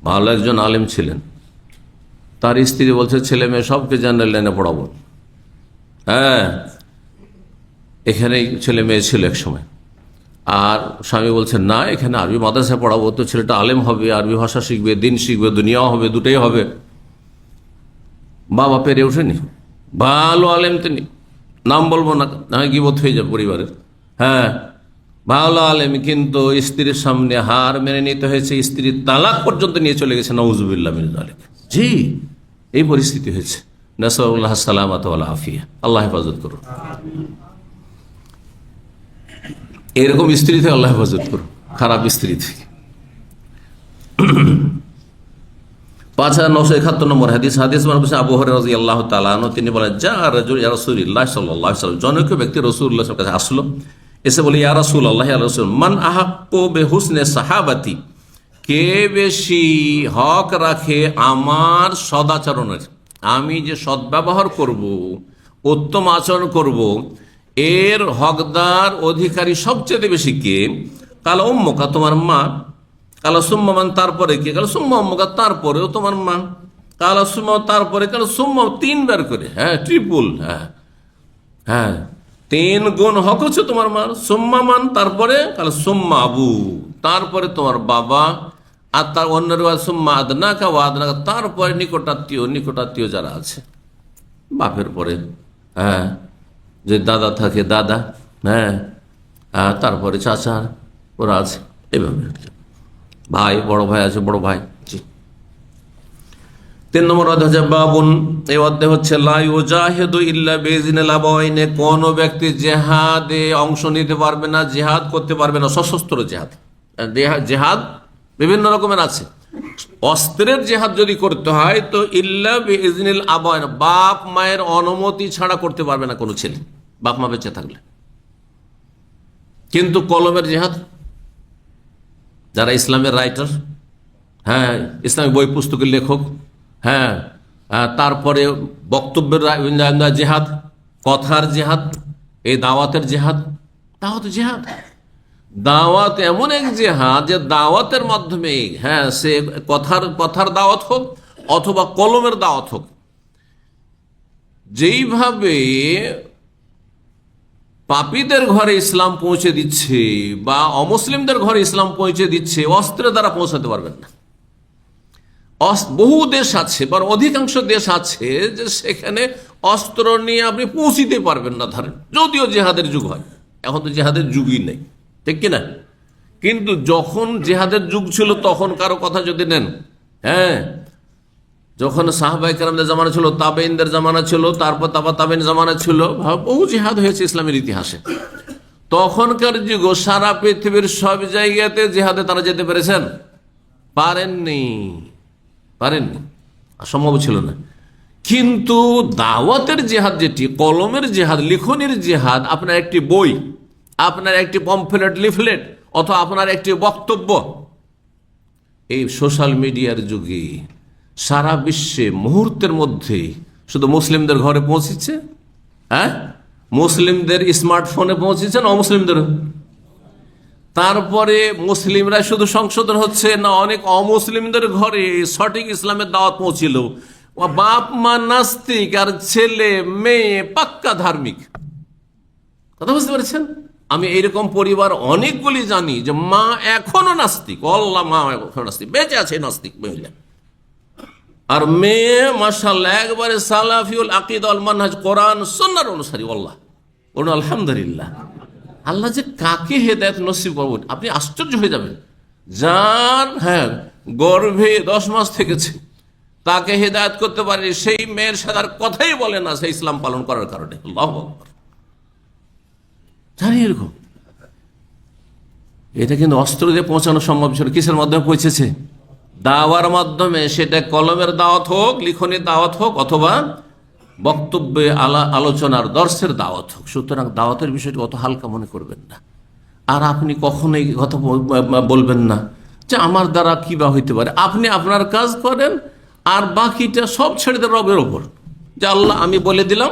ভালো একজন আলেম ছিলেন, তার স্ত্রী বলছে ছেলে মেয়ে সবকে জেনারেল লাইনে পড়াবো। হ্যাঁ, এখানেই ছেলে মেয়ে ছিল এক সময়, আর স্বামী বলছেন না, এখানে আরবি মাদ্রাসায় পড়াবো, তো ছেলেটা আলেম হবে, আরবি ভাষা শিখবে, দিন শিখবে, দুনিয়াও হবে, দুটোই হবে। বাবা পেরে ওঠেনি, ভালো আলেম তিনি, নাম বলবো না, গিবত হয়ে যাবে পরিবারের। হ্যাঁ, ভালো আলেম, কিন্তু স্ত্রীর সামনে হার মেনে নিতে হয়েছে, স্ত্রীর তালাক পর্যন্ত নিয়ে চলে গেছে, নাউজুবিল্লাহ মিন যালিক। জি, এই পরিস্থিতি হয়েছে। নাসাল্লাহ সালামাত ওয়াল আফিয়া, আল্লাহ হেফাজত করুন। এরকম স্ত্রী থেকে আল্লাহ হেফাজত করুন, খারাপ স্ত্রী থেকে। 5971 নম্বর হাদিস আবু হুরায়রা রাদিয়াল্লাহু তাআলা আনহু, তিনি বলেন, যা রাজুল ইয়া রাসূলুল্লাহ সাল্লাল্লাহু আলাইহি ওয়াসাল্লাম, জনৈক ব্যক্তি রাসূলুল্লাহর কাছে আসলো, এসে বলে, ইয়া রাসূলুল্লাহ, ইয়া রাসূল, মান আহাক্কু বিহুসনি সাহাবাতি, কে বেশি হক রাখে আমার সদাচরণের, আমি যে সদ্ব্যবহার করব, উত্তম আচরণ করব, এর হকদার অধিকারী সবচেয়ে বেশি কে? কাল উম্মুকা, তোমার মা। কালা সুম্মা মান, তারপরে কে? কাল সুম্মা উম্মুকা, তারপরেও তোমার মা। কালা সুম্মা, তারপরে কাল সুম্মা, 3 বার করে, হ্যাঁ, ট্রিপল, হ্যাঁ 3 গুণ হক হচ্ছে তোমার মা। সুম্মা মান, তারপরে কাল সুম্মা আবু, তারপরে তোমার বাবা। আর তার অন্যের সুম্মা আদনাকা ওয়া আদনাকা, তারপরে নিকটাত্মীয় যারা আছে, বাপের পরে, হ্যাঁ, যে দাদা থাকে দাদা, হ্যাঁ, তারপরে চাচা, ওরা আছে, এভাবে ভাই, বড় ভাই আছে, বড় ভাই। জি, 3 নম্বর অধ্যায় বাবুন, এই অধ্যায় হচ্ছে লা ইউজাহিদু ইল্লা বিইজনিল আবাওয়াইনি, কোন ব্যক্তি জিহাদে অংশ নিতে পারবে না, জিহাদ করতে পারবে না, সশস্ত্র জিহাদ। জিহাদ বিভিন্ন রকমের আছে, অস্ত্রের জিহাদ যদি করতে হয় তো ইল্লা বিইজনিল আবাওয়াইন, বাপ মায়ের অনুমতি ছাড়া করতে পারবে না কোনো ছেলে, বাপ মা বেঁচে থাকলে। কিন্তু কলমের জিহাদ, যারা ইসলামের রাইটার, হ্যাঁ, ইসলামিক বই পুস্তকের লেখক, হ্যাঁ, তারপরে বক্তব্যের জেহাদ, কথার জেহাদ, এই দাওয়াতের জেহাদ, জেহাদ, দাওয়াত এমন এক জেহাদ যে দাওয়াতের মাধ্যমে, হ্যাঁ, সে কথার দাওয়াত হোক অথবা কলমের দাওয়াত হোক, যেইভাবে পাপীদের ঘরে ইসলাম পৌঁছে দিচ্ছে বা অমুসলিমদের ঘরে ইসলাম পৌঁছে দিচ্ছে, অস্ত্রের দ্বারা পৌঁছাতে পারবেন না। বহু দেশ আছে বা অধিকাংশ দেশ আছে যে সেখানে অস্ত্র নিয়ে আপনি পৌঁছিতে পারবেন না, ধরেন, যদিও জেহাদের যুগ হয়। এখন তো জেহাদের যুগই নেই, ঠিক কিনা? কিন্তু যখন জেহাদের যুগ ছিল তখন কারো কথা যদি নেন, হ্যাঁ, যখন সাহাবায়ে কেরামদের জামানা ছিল, তাবেঈনদের জামানা ছিল, তারপর তাবেঈন জামানা ছিল, বহু জিহাদ হয়েছে ইসলামের ইতিহাসে। তখনকার যুগ সারা পৃথিবীর সব জায়গাতে জিহাদে তারা যেতে পেরেছেন? পারেননি, সম্ভব ছিল না। কিন্তু দাওয়াতের জিহাদ, যেটি কলমের জিহাদ, লিখনের জিহাদ, আপনার একটি বই, আপনার একটি পমফ্লেট, লিফলেট অথবা আপনার একটি বক্তব্য এই সোশ্যাল মিডিয়ার যুগে সারা বিশ্বে মুহূর্তের মধ্যে শুধু মুসলিমদের ঘরে পৌঁছেছে, হ্যাঁ, মুসলিমদের স্মার্টফোনে পৌঁছেছে না অমুসলিমদের? তারপরে মুসলিমরা শুধু সংশোধন হচ্ছে না, অনেক অমুসলিমদের ঘরে সঠিক ইসলামের দাওয়াত পৌঁছিল। বাপ মা নাস্তিক আর ছেলে মেয়ে পাক্কা ধার্মিক। কথা বুঝতে পেরেছেন? আমি এইরকম পরিবার অনেকগুলি জানি যে মা এখনো নাস্তিক, আল্লাহ মা এখনো নাস্তিক, বেঁচে আছে নাস্তিক মহিলা, আর মেয়ে মাশাআল্লাহ একবারে সালাফিউল আকীদা ওয়াল মানহাজ, কোরআন সুন্নাহর অনুসারী। আল্লাহ বলুন আলহামদুলিল্লাহ। আল্লাহ যে কাকে হেদায়েত নসিব করবেন আপনি আশ্চর্য হয়ে যাবেন। যার গর্ভে 10 মাস থেকেছে তাকে হেদায়েত করতে পারে, সেই মেয়ের সাথে আর কথাই বলে না সেই ইসলাম পালন করার কারণে। আল্লাহু আকবার। জানি এরকম। এটা কিন্তু অস্ত্র দিয়ে পৌঁছানো সম্ভব ছিল, কিসের মাধ্যমে পৌঁছেছে? দাওয়ার মাধ্যমে। সেটা কলমের দাওয়াত হোক, লিখনের দাওয়াত হোক, অথবা বক্তব্যে আলোচনার দর্শের দাওয়াত হোক। সুতরাং দাওয়াতের বিষয়টি অত হালকা মনে করবেন না। আর আপনি কখনোই কথা বলবেন না যে আমার দ্বারা কি বা হইতে পারে। আপনি আপনার কাজ করেন আর বাকিটা সব ছেড়ে দেন রবের ওপর, যে আল্লাহ আমি বলে দিলাম,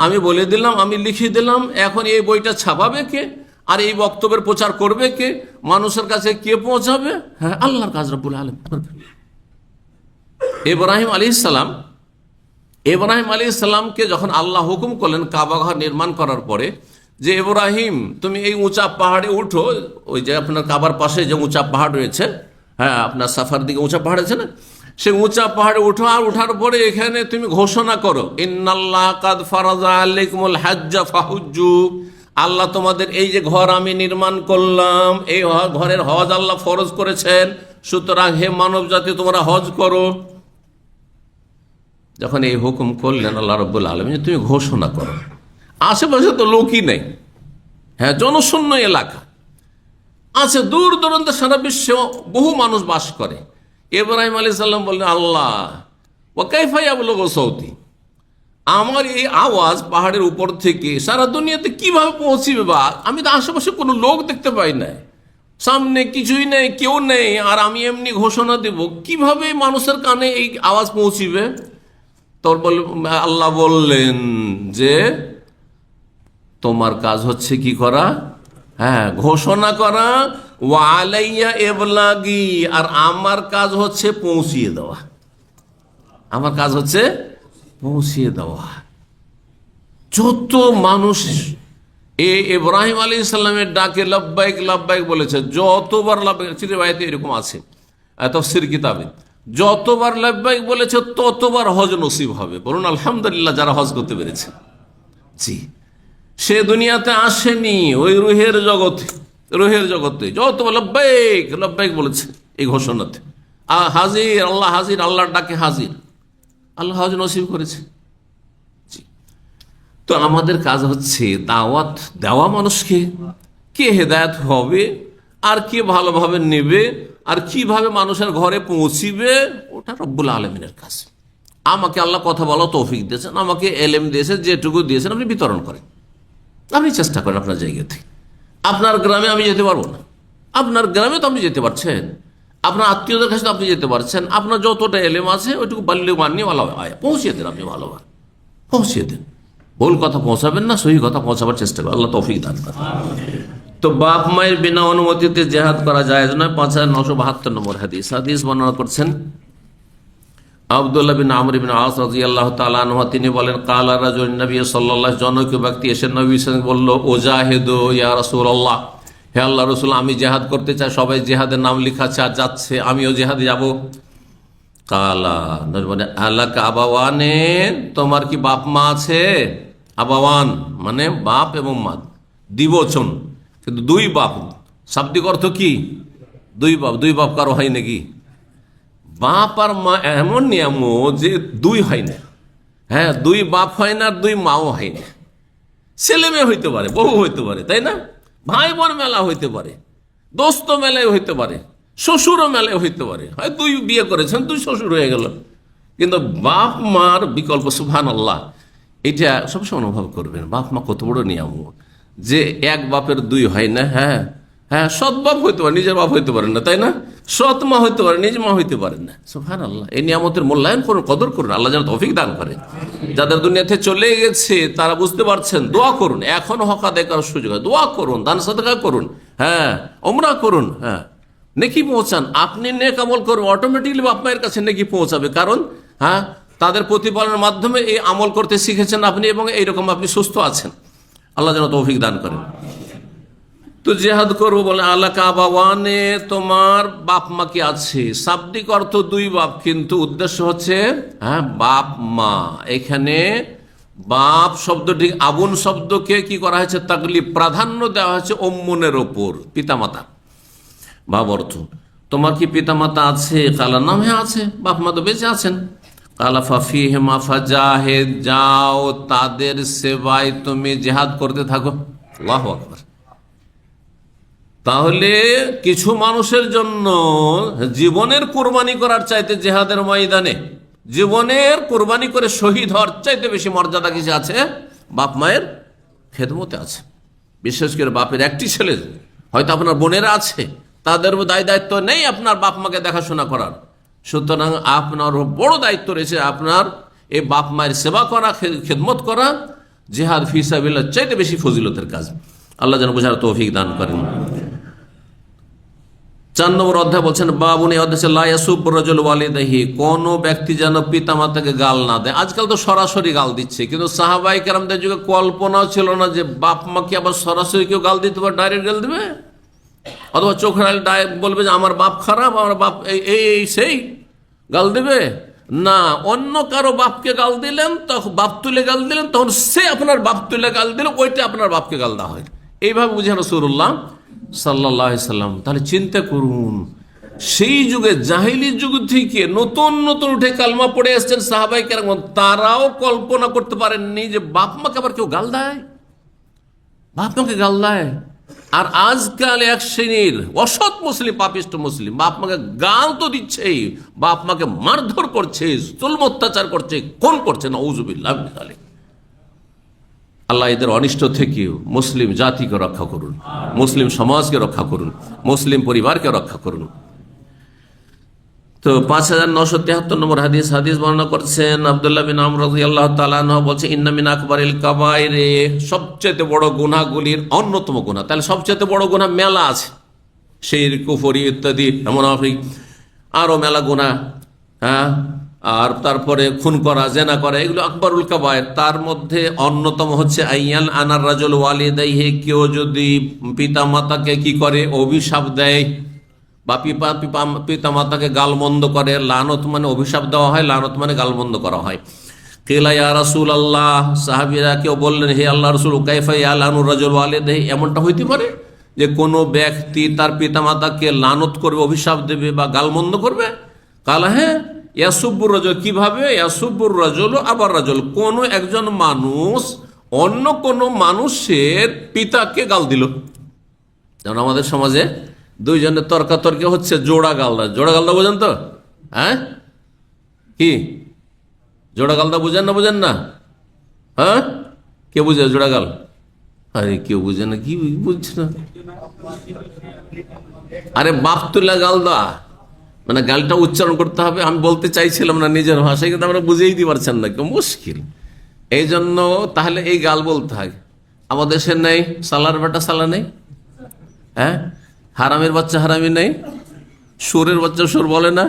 আমি বলে দিলাম, আমি লিখে দিলাম, এখন এই বইটা ছাপাবে কে, আর এই বক্তব্যের প্রচার করবে কে, মানুষের কাছে কে পৌঁছাবে? আল্লাহর কাজ রব্বুল আলামিন করবেন। ইব্রাহিম আলাইহিস সালামকে যখন আল্লাহ হুকুম করলেন কাবা ঘর নির্মাণ করার পরে, যে ইব্রাহিম তুমি এই উঁচা পাহাড়ে উঠো, ওই যে আপনার কাবার পাশে যে উঁচা পাহাড় রয়েছে, আপনার সাফার দিকে উঁচা পাহাড় আছে না, সে উঁচা পাহাড়ে উঠো, আর উঠার পরে এখানে তুমি ঘোষণা করো ইন্নাল্লাহ কাদ ফারাজা আলাইকুমুল হাজ্জা ফাহুজ্জু, আল্লাহ তোমাদের এই যে ঘর আমি নির্মাণ করলাম, এই ঘরের হজ আল্লাহ ফরজ করেছেন, সুতরাং হে মানব জাতি তোমরা হজ করো। যখন এই হুকুম করলেন আল্লাহ রাব্বুল আলামিন, তুমি ঘোষণা করো, আশেপাশে তো লোকই নেই, জনশূন্য এলাকা আছে, দূর দূরান্ত সারা বিশ্বে বহু মানুষ বাস করে। ইব্রাহিম আলাইহিস সালাম বললেন আল্লাহ ওয়া কাইফা ইয়াবলুগু সাউতি, আমার এই আওয়াজ পাহাড়ের উপর থেকে সারা দুনিয়াতে কিভাবে পৌঁছিবে? বা আমি তো আশেপাশে কোনো লোক দেখতে পাই না, সামনে কিছুই নেই, কেউ নেই, আর আমি এমনি ঘোষণা দেব, কিভাবে মানুষের কানে এই আওয়াজ পৌঁছিবে? তোর আল্লাহ বললেন যে তোমার কাজ হচ্ছে কি করা? ঘোষণা করা, ওয়া আলাইয়া ইবলাগি, আর আমার কাজ হচ্ছে পৌঁছিয়ে দেওয়া। আমার কাজ হচ্ছে পৌঁছিয়ে দেওয়া। যত মানুষ ইব্রাহিম আলাইহিস সালামের ডাকে লব্বাইক লব্বাইক বলেছে, যতবার লব্বাইক, চিরায়তে এরকম আছে তাফসীর কিতাবে, যতবার লব্বাইক বলেছে ততবার হজ নসিব হবে। বলুন আলহামদুলিল্লাহ যারা হজ করতে পেরেছে। জি, সে দুনিয়াতে আসেনি, ওই রুহের জগতে যতবার লব্বাইক লব্বাইক বলেছে এই ঘোষণাতে, হাজির আল্লাহ, হাজির আল্লাহর ডাকে হাজির, আল্লাহ হজ নসিব করেছে। তো আমাদের কাজ হচ্ছে দাওয়াত দেওয়া, মানুষকে কে হেদায়েত হবে আর কে ভালোভাবে নেবে আর কিভাবে মানুষের ঘরে পৌঁছিবে, ওটা রব্বুল আলামিনের কাজ। আমাকে আল্লাহ কথা বলা তৌফিক দিয়েছেন, আমাকে এলেম দিয়েছেন, যেটুকু দিয়েছেন আপনি বিতরণ করেন, আপনি চেষ্টা করেন আপনার জায়গা থেকে। আপনার গ্রামে আমি যেতে পারবো না, আপনার গ্রামে তো আপনি যেতে পারছেন, আপনার আত্মীয়দের কাছে আপনি যেতে পারছেন, আপনার যতটা এলেম আছে ওইটুকু বাল্যে মানিয়ে ভালো পৌঁছিয়ে দেন, আপনি ভালোভাবে পৌঁছিয়ে দেন। ভুল কথা পৌঁছাবেন না, সহি কথা পৌঁছাবার চেষ্টা করেন, আল্লাহ তৌফিক দান করেন। তো বাপ মায়ের বিনা অনুমতিতে জেহাদ করা জায়েজ নয়। 5972 নম্বর হাদিস বর্ণনা করছেন আব্দুল্লাহ বিন আমর বিন আস রাদিয়াল্লাহু তাআলা আনহু, তিনি বলেন কালা রাজুলুন নবী সাল্লাল্লাহু, জনৈক ব্যক্তি এসে নবী সাল্লাল্লাহু বলল ওজাহিদু ইয়া রাসূলুল্লাহ, হে আল্লাহ রাসূল আমি জিহাদ করতে চাই, সবাই জিহাদের নাম লিখাচ্ছে আর যাচ্ছে, আমিও জিহাদে যাব। কালা মানে আলাকা আবাওয়ানে, তোমার কি বাপ মা আছে? আবাওয়ান মানে বাপ এবং মা, দ্বিবচন, কিন্তু দুই বাপ। শাব্দিক অর্থ কি? দুই বাপ। দুই বাপ কারো হয় নাকি? বাপ আর মা এমন নিয়ামত যে দুই হয় না। দুই বাপ হয় না, দুই মাও হয় না। ছেলে মেয়ে হইতে পারে, বহু হইতে পারে, তাই না? ভাই বোন মেলা হইতে পারে, দোস্ত মেলায় হইতে পারে, শ্বশুরও মেলায় হইতে পারে, হয় দুই বিয়ে করেছেন, দুই শ্বশুর হয়ে গেল। কিন্তু বাপ মার বিকল্প, সুবহানাল্লাহ, এটা সবসময় অনুভব করবেন। বাপ মা কত বড় নিয়ামত, যে এক বাপের দুই হয় না। হ্যাঁ, সৎ বাপ হইতে পারে, নিজের বাপ হইতে পারেন না, তাই না? সৎ মা হইতে পারে, নিজের মা হইতে পারেন না। সুবহানাল্লাহ। এই নিয়ামতের মূল্যায়ন করুন, কদর করুন। আল্লাহ যেন তৌফিক দান করে। যাদের দুনিয়াতে চলে গেছে তারা বুঝতে পারছেন, দোয়া করুন। এখন হক আদায় করার সুযোগ হয়, দোয়া করুন, দান সাদকা করুন, হ্যাঁ, ওমরা করুন, হ্যাঁ, নেকি পৌঁছান। আপনি নেক আমল করুন, অটোমেটিকলি বাপ মায়ের কাছে নেকি পৌঁছাবে। কারণ হ্যাঁ, তাদের প্রতিপালনের মাধ্যমে এই আমল করতে শিখেছেন আপনি, এবং এইরকম আপনি সুস্থ আছেন। আল্লাহ যেন তৌফিক দান করেন। তো জেহাদ করবো বলে, আল্লাহ কাবাওয়ানে, তোমার বাপ মা কি আছে? শাব্দিক অর্থ দুই বাপ, কিন্তু উদ্দেশ্য হচ্ছে হ্যাঁ, বাপ মা। এখানে বাপ শব্দটি, আবুন শব্দকে কি করা হয়েছে? তাকলিব, প্রাধান্য দেওয়া হয়েছে অম্মনের ওপর, পিতামাতা। বাপ অর্থ, তোমার কি পিতামাতা আছে? কালা, নাম হ্যাঁ আছে, বাপ মা তো বেঁচে আছেন। কালা ফাফিহিমা ফাজাহিদ, যাও তাদের সেবায় তুমি জেহাদ করতে থাকো। আল্লাহু আকবার। তাহলে কিছু মানুষের জন্য জীবনের কোরবানি করার চাইতে জেহাদের ময়দানে জীবনের কোরবানি করে শহীদ হওয়ার চাইতে বেশি মর্যাদা কিছু আছে? বাপ মায়ের খেদমতে আছে। বিশেষ করে বাপের একটি ছেলে, হয়তো আপনার বোনেরা আছে, তাদের দায় দায়িত্ব নেই আপনার বাপ মাকে দেখাশোনা করার। সুতরাং আপনার বড় দায়িত্ব রয়েছে আপনার এই বাপ মায়ের সেবা করা, খেদমত করা। জিহাদ ফি সাবিলিল্লাহ চাইতে বেশি ফজিলতের কাজ। আল্লাহ যেন বোঝার তৌফিক দান করেন। 4 নম্বর অধ্যায় বলছেন, বাবুনি অধ্যায় লা ইয়াসুব্বু রাজুলু ওয়ালিদাইহি, কোন ব্যক্তি যেন পিতামাতাকে গাল না দেয়। আজকাল তো সরাসরি গাল দিচ্ছে, কিন্তু সাহাবায়ে কেরামদের যুগে কল্পনাও ছিল না যে বাপ মাকে আবার সরাসরি কেউ গাল দিতে পারে, ডাইরেক্ট গাল দেবে। অথবা চোখের আড়ালে ডাইরেক্ট বলবে যে আমার বাপ খারাপ, আমার বাপ এই সেই, গাল দেবে না। অন্য কারো বাপকে গাল দিলেন, তখন বাপ তুলে গাল দিলেন, তখন সে আপনার বাপ তুলে গাল দিল, ওইটা আপনার বাপকে গাল দেওয়া হয়। এইভাবে বুঝেন রাসূলুল্লাহ সাল্লাল্লাহু আলাইহি সাল্লাম। তাহলে চিন্তা করুন, সেই যুগে, জাহিলি যুগ থেকে নতুন নতুন উঠে কালমা পড়ে এসছেন সাহাবায়ে কেরাম, তারাও কল্পনা করতে পারেননি যে বাপ মাকে আবার কেউ গাল দেয়, বাপ মাকে গাল দেয়। আর আজকাল এক শ্রেণীর অসৎ মুসলিম, পাপিষ্ট মুসলিম, বাপ মাকে গাল তো দিচ্ছেই, বাপ মাকে মারধর করছে, জুলম অত্যাচার করছে, খুন করছে। নাউযুবিল্লাহ মিন যালিক। আল্লাহ এদের অনিষ্ট থেকে মুসলিম জাতিকে রক্ষা করুন, মুসলিম সমাজকে রক্ষা করুন, মুসলিম পরিবারকে রক্ষা করুন। তো 5973 নম্বর হাদিস বর্ণনা করছেন আব্দুল্লাহ বিন আমর রাদিয়াল্লাহু তাআলা আনহু, বলছে ইন্না মিন আকবারিল কাবাইর, সবচেয়ে বড় গুনাহগুলির অন্যতম গুনাহ। তাহলে সবচেয়ে বড় গুনাহ মেলা আছে, শিরক, কুফরি ইত্যাদি, মুনাফিক, আরো মেলা গুনাহ। হ্যাঁ, আর তারপরে খুন করা, জেনা করা, এগুলো আকবরুল কাবায়ের। তার মধ্যে অন্যতম হচ্ছে আইয়াল আনার রাজুল ওয়ালিদাইহি, কেউ যদি পিতা মাতাকে কি করে? অভিশাপ দেয়, বা পিতা মাতাকে গালমন্দ করে। লানত মানে অভিশাপ দেওয়া হয়, লানত মানে গালমন্দ করা হয়। কিলা ইয়া রাসূলুল্লাহ, সাহাবীরা কেউ বললেন, হে আল্লাহর রাসূল, কাইফা ইয়ালানুর রাজুল ওয়ালিদাইহি, এমনটা হইতে পারে যে কোনো ব্যক্তি তার পিতা মাতাকে লানত করবে, অভিশাপ দেবে বা গালমন্দ করবে? কালা, হ্যাঁ, ইয়াসুব্বুর রাজুল, কিভাবে? ইয়াসুব্বুর রাজুল আবার রাজুল, কোন একজন মানুষ অন্য কোন মানুষের পিতাকে গাল দিল। যেমন আমাদের সমাজে দুইজনের তর্কাতর্কি হচ্ছে, জোড়া গালদা। জোড়া গালদা বোঝেন তো? হ্যাঁ, কি জোড়া গালদা বুঝেন না? বুঝেন না? হ্যাঁ, কে বুঝে জোড়া গাল? আরে কেউ বুঝে না, কি বুঝছে না? আরে বাপ তুলা গালদা মানে গালটা উচ্চারণ করতে হবে। আমি বলতে চাইছিলাম না নিজের ভাষায়, কিন্তু আমরা বুঝেই দিতে পারছেন না, কেউ মুশকিল। এই জন্য তাহলে এই গাল বলতে হয়। আমাদের দেশে নেই সালার বেটা সালা নেই, হ্যাঁ, হারামের বাচ্চা হারামি নেই, সুরের বাচ্চা সুর বলে না,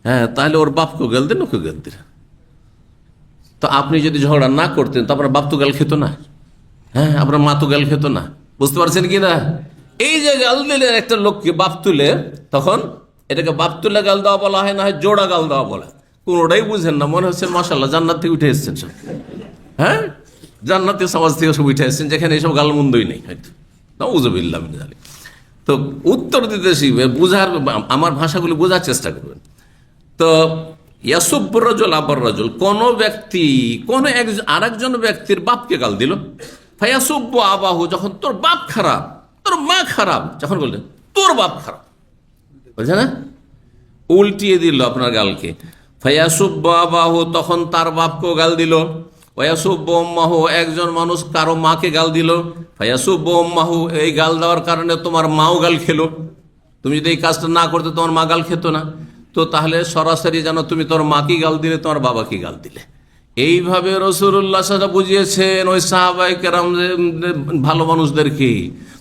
হ্যাঁ, তাহলে ওর বাপকে গাল দেন, ওকে গাল দিন। তো আপনি যদি ঝগড়া না করতেন তো আপনার বাপ তো গাল খেত না, হ্যাঁ, আপনার মা তো গাল খেত না। বুঝতে পারছেন কি না? এই যে গাল দিলেন একটা লোককে বাপ তুলে, তখন এটাকে বাপ তুলে গাল দেওয়া বলা হয়, না হয় জোড়া গাল দেওয়া বলা। কোনোটাই বুঝেন না, মনে হচ্ছে মাশাআল্লাহ জান্নাত থেকে উঠে এসছেন সব, হ্যাঁ, জান্নাতের সমাজ থেকে সব উঠে এসছেন, যেখানে এইসব গালমন্দই নেই হয়তো। নাউযুবিল্লাহ মিন যালিক। তো উত্তর দিতে শিখবে, বুঝার, আমার ভাষাগুলি বোঝার চেষ্টা করবেন। তো ইয়াসুব্বুর রাজুল আবার রাজুল, কোন ব্যক্তি কোন আরেকজন ব্যক্তির বাপকে গাল দিল। ফায়াসুব্বু আবাহু, যখন তোর বাপ খারাপ, তোর মা খারাপ, যখন বললেন তোর বাপ খারাপ, বলছে না, উল্টিয়ে দিল আপনার গালকে। ফায়াসুব্বু আবাহু, তখন তার বাপকেও গাল দিল। ওয়াসুব্বু উম্মাহু, একজন মানুষ কারো মাকে গাল দিল, ফায়াসুব্বু উম্মাহু, এই গাল দেওয়ার কারণে তোমার মাও গাল খেলো। তুমি যদি এই কাজটা না করতে তোমার মা গাল খেত না। তো তাহলে সরাসরি যেন তুমি তোমার মাকে গাল দিলে, তোমার বাবাকে গাল দিলে। এইভাবে রাসূলুল্লাহ সাল্লাল্লাহু আলাইহি ওয়াসাল্লাম বুঝিয়েছেন ওই সাহাবায়ে কেরাম ভালো মানুষদেরকে।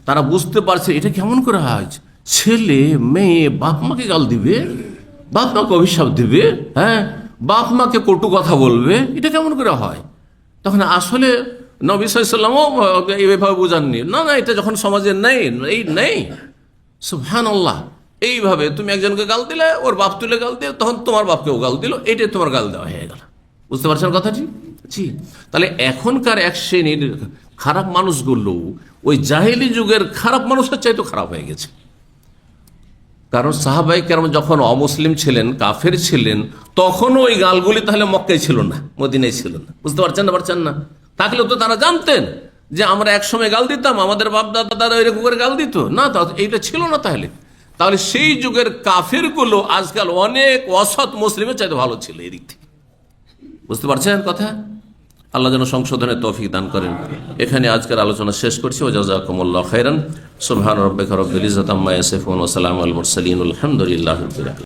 তারা বুঝতে পারছে এটা কেমন করে হয়, ছেলে মেয়ে বাপ মাকে গাল দিবে, বাপ মাকে অভিশাপ দিবে, হ্যাঁ, বাপ মাকে কটু কথা বলবে, এটা কেমন করে হয়। তখন আসলে নবী সাল্লাল্লাহু আলাইহি ওয়াসাল্লাম এইভাবে বুঝাননি, না না, এটা যখন সমাজে নেই, এই নেই, সুবহানাল্লাহ। এইভাবে তুমি একজনকে গাল দিলে, ওর বাপ তুলে গাল দিলে, তখন তোমার বাপকেও গাল দিল, এটাই তোমার গাল দেওয়া হয়ে গেল। বুঝতে পারছেন কথাটি? জি। তাহলে এখনকার এক শ্রেণীর খারাপ মানুষগুলো ওই জাহেলি যুগের খারাপ মানুষের চাইতে খারাপ হয়ে গেছে। কারণ সাহাবায়ে কেরাম যখন অমুসলিম ছিলেন, কাফের ছিলেন, তখন ওই গালগুলি তাহলে মক্কায় ছিল না, মদিনায় ছিল না। বুঝতে পারছেন না? থাকলেও তো তারা জানতেন যে আমরা এক সময় গাল দিতাম, আমাদের বাপ দাদারা এরকম করে গাল দিত না, এইটা ছিল না। তাহলে সেই যুগের কাফেরগুলো আজকাল অনেক অসৎ মুসলিমের চাইতে ভালো ছিল এই দিক থেকে। বুঝতে পারছেন কথা? আল্লাহ যেন সংশোধনের তৌফিক দান করেন। এখানে আজকের আলোচনা শেষ করছি। ওয়া জাযাকুমুল্লাহু খাইরান। সুবহান রাব্বিকা রাব্বিল ইজ্জাতি আম্মা ইয়াসিফুন ওয়া সালামুল মুরসালিন, আলহামদুলিল্লাহি রাব্বিল আলামিন।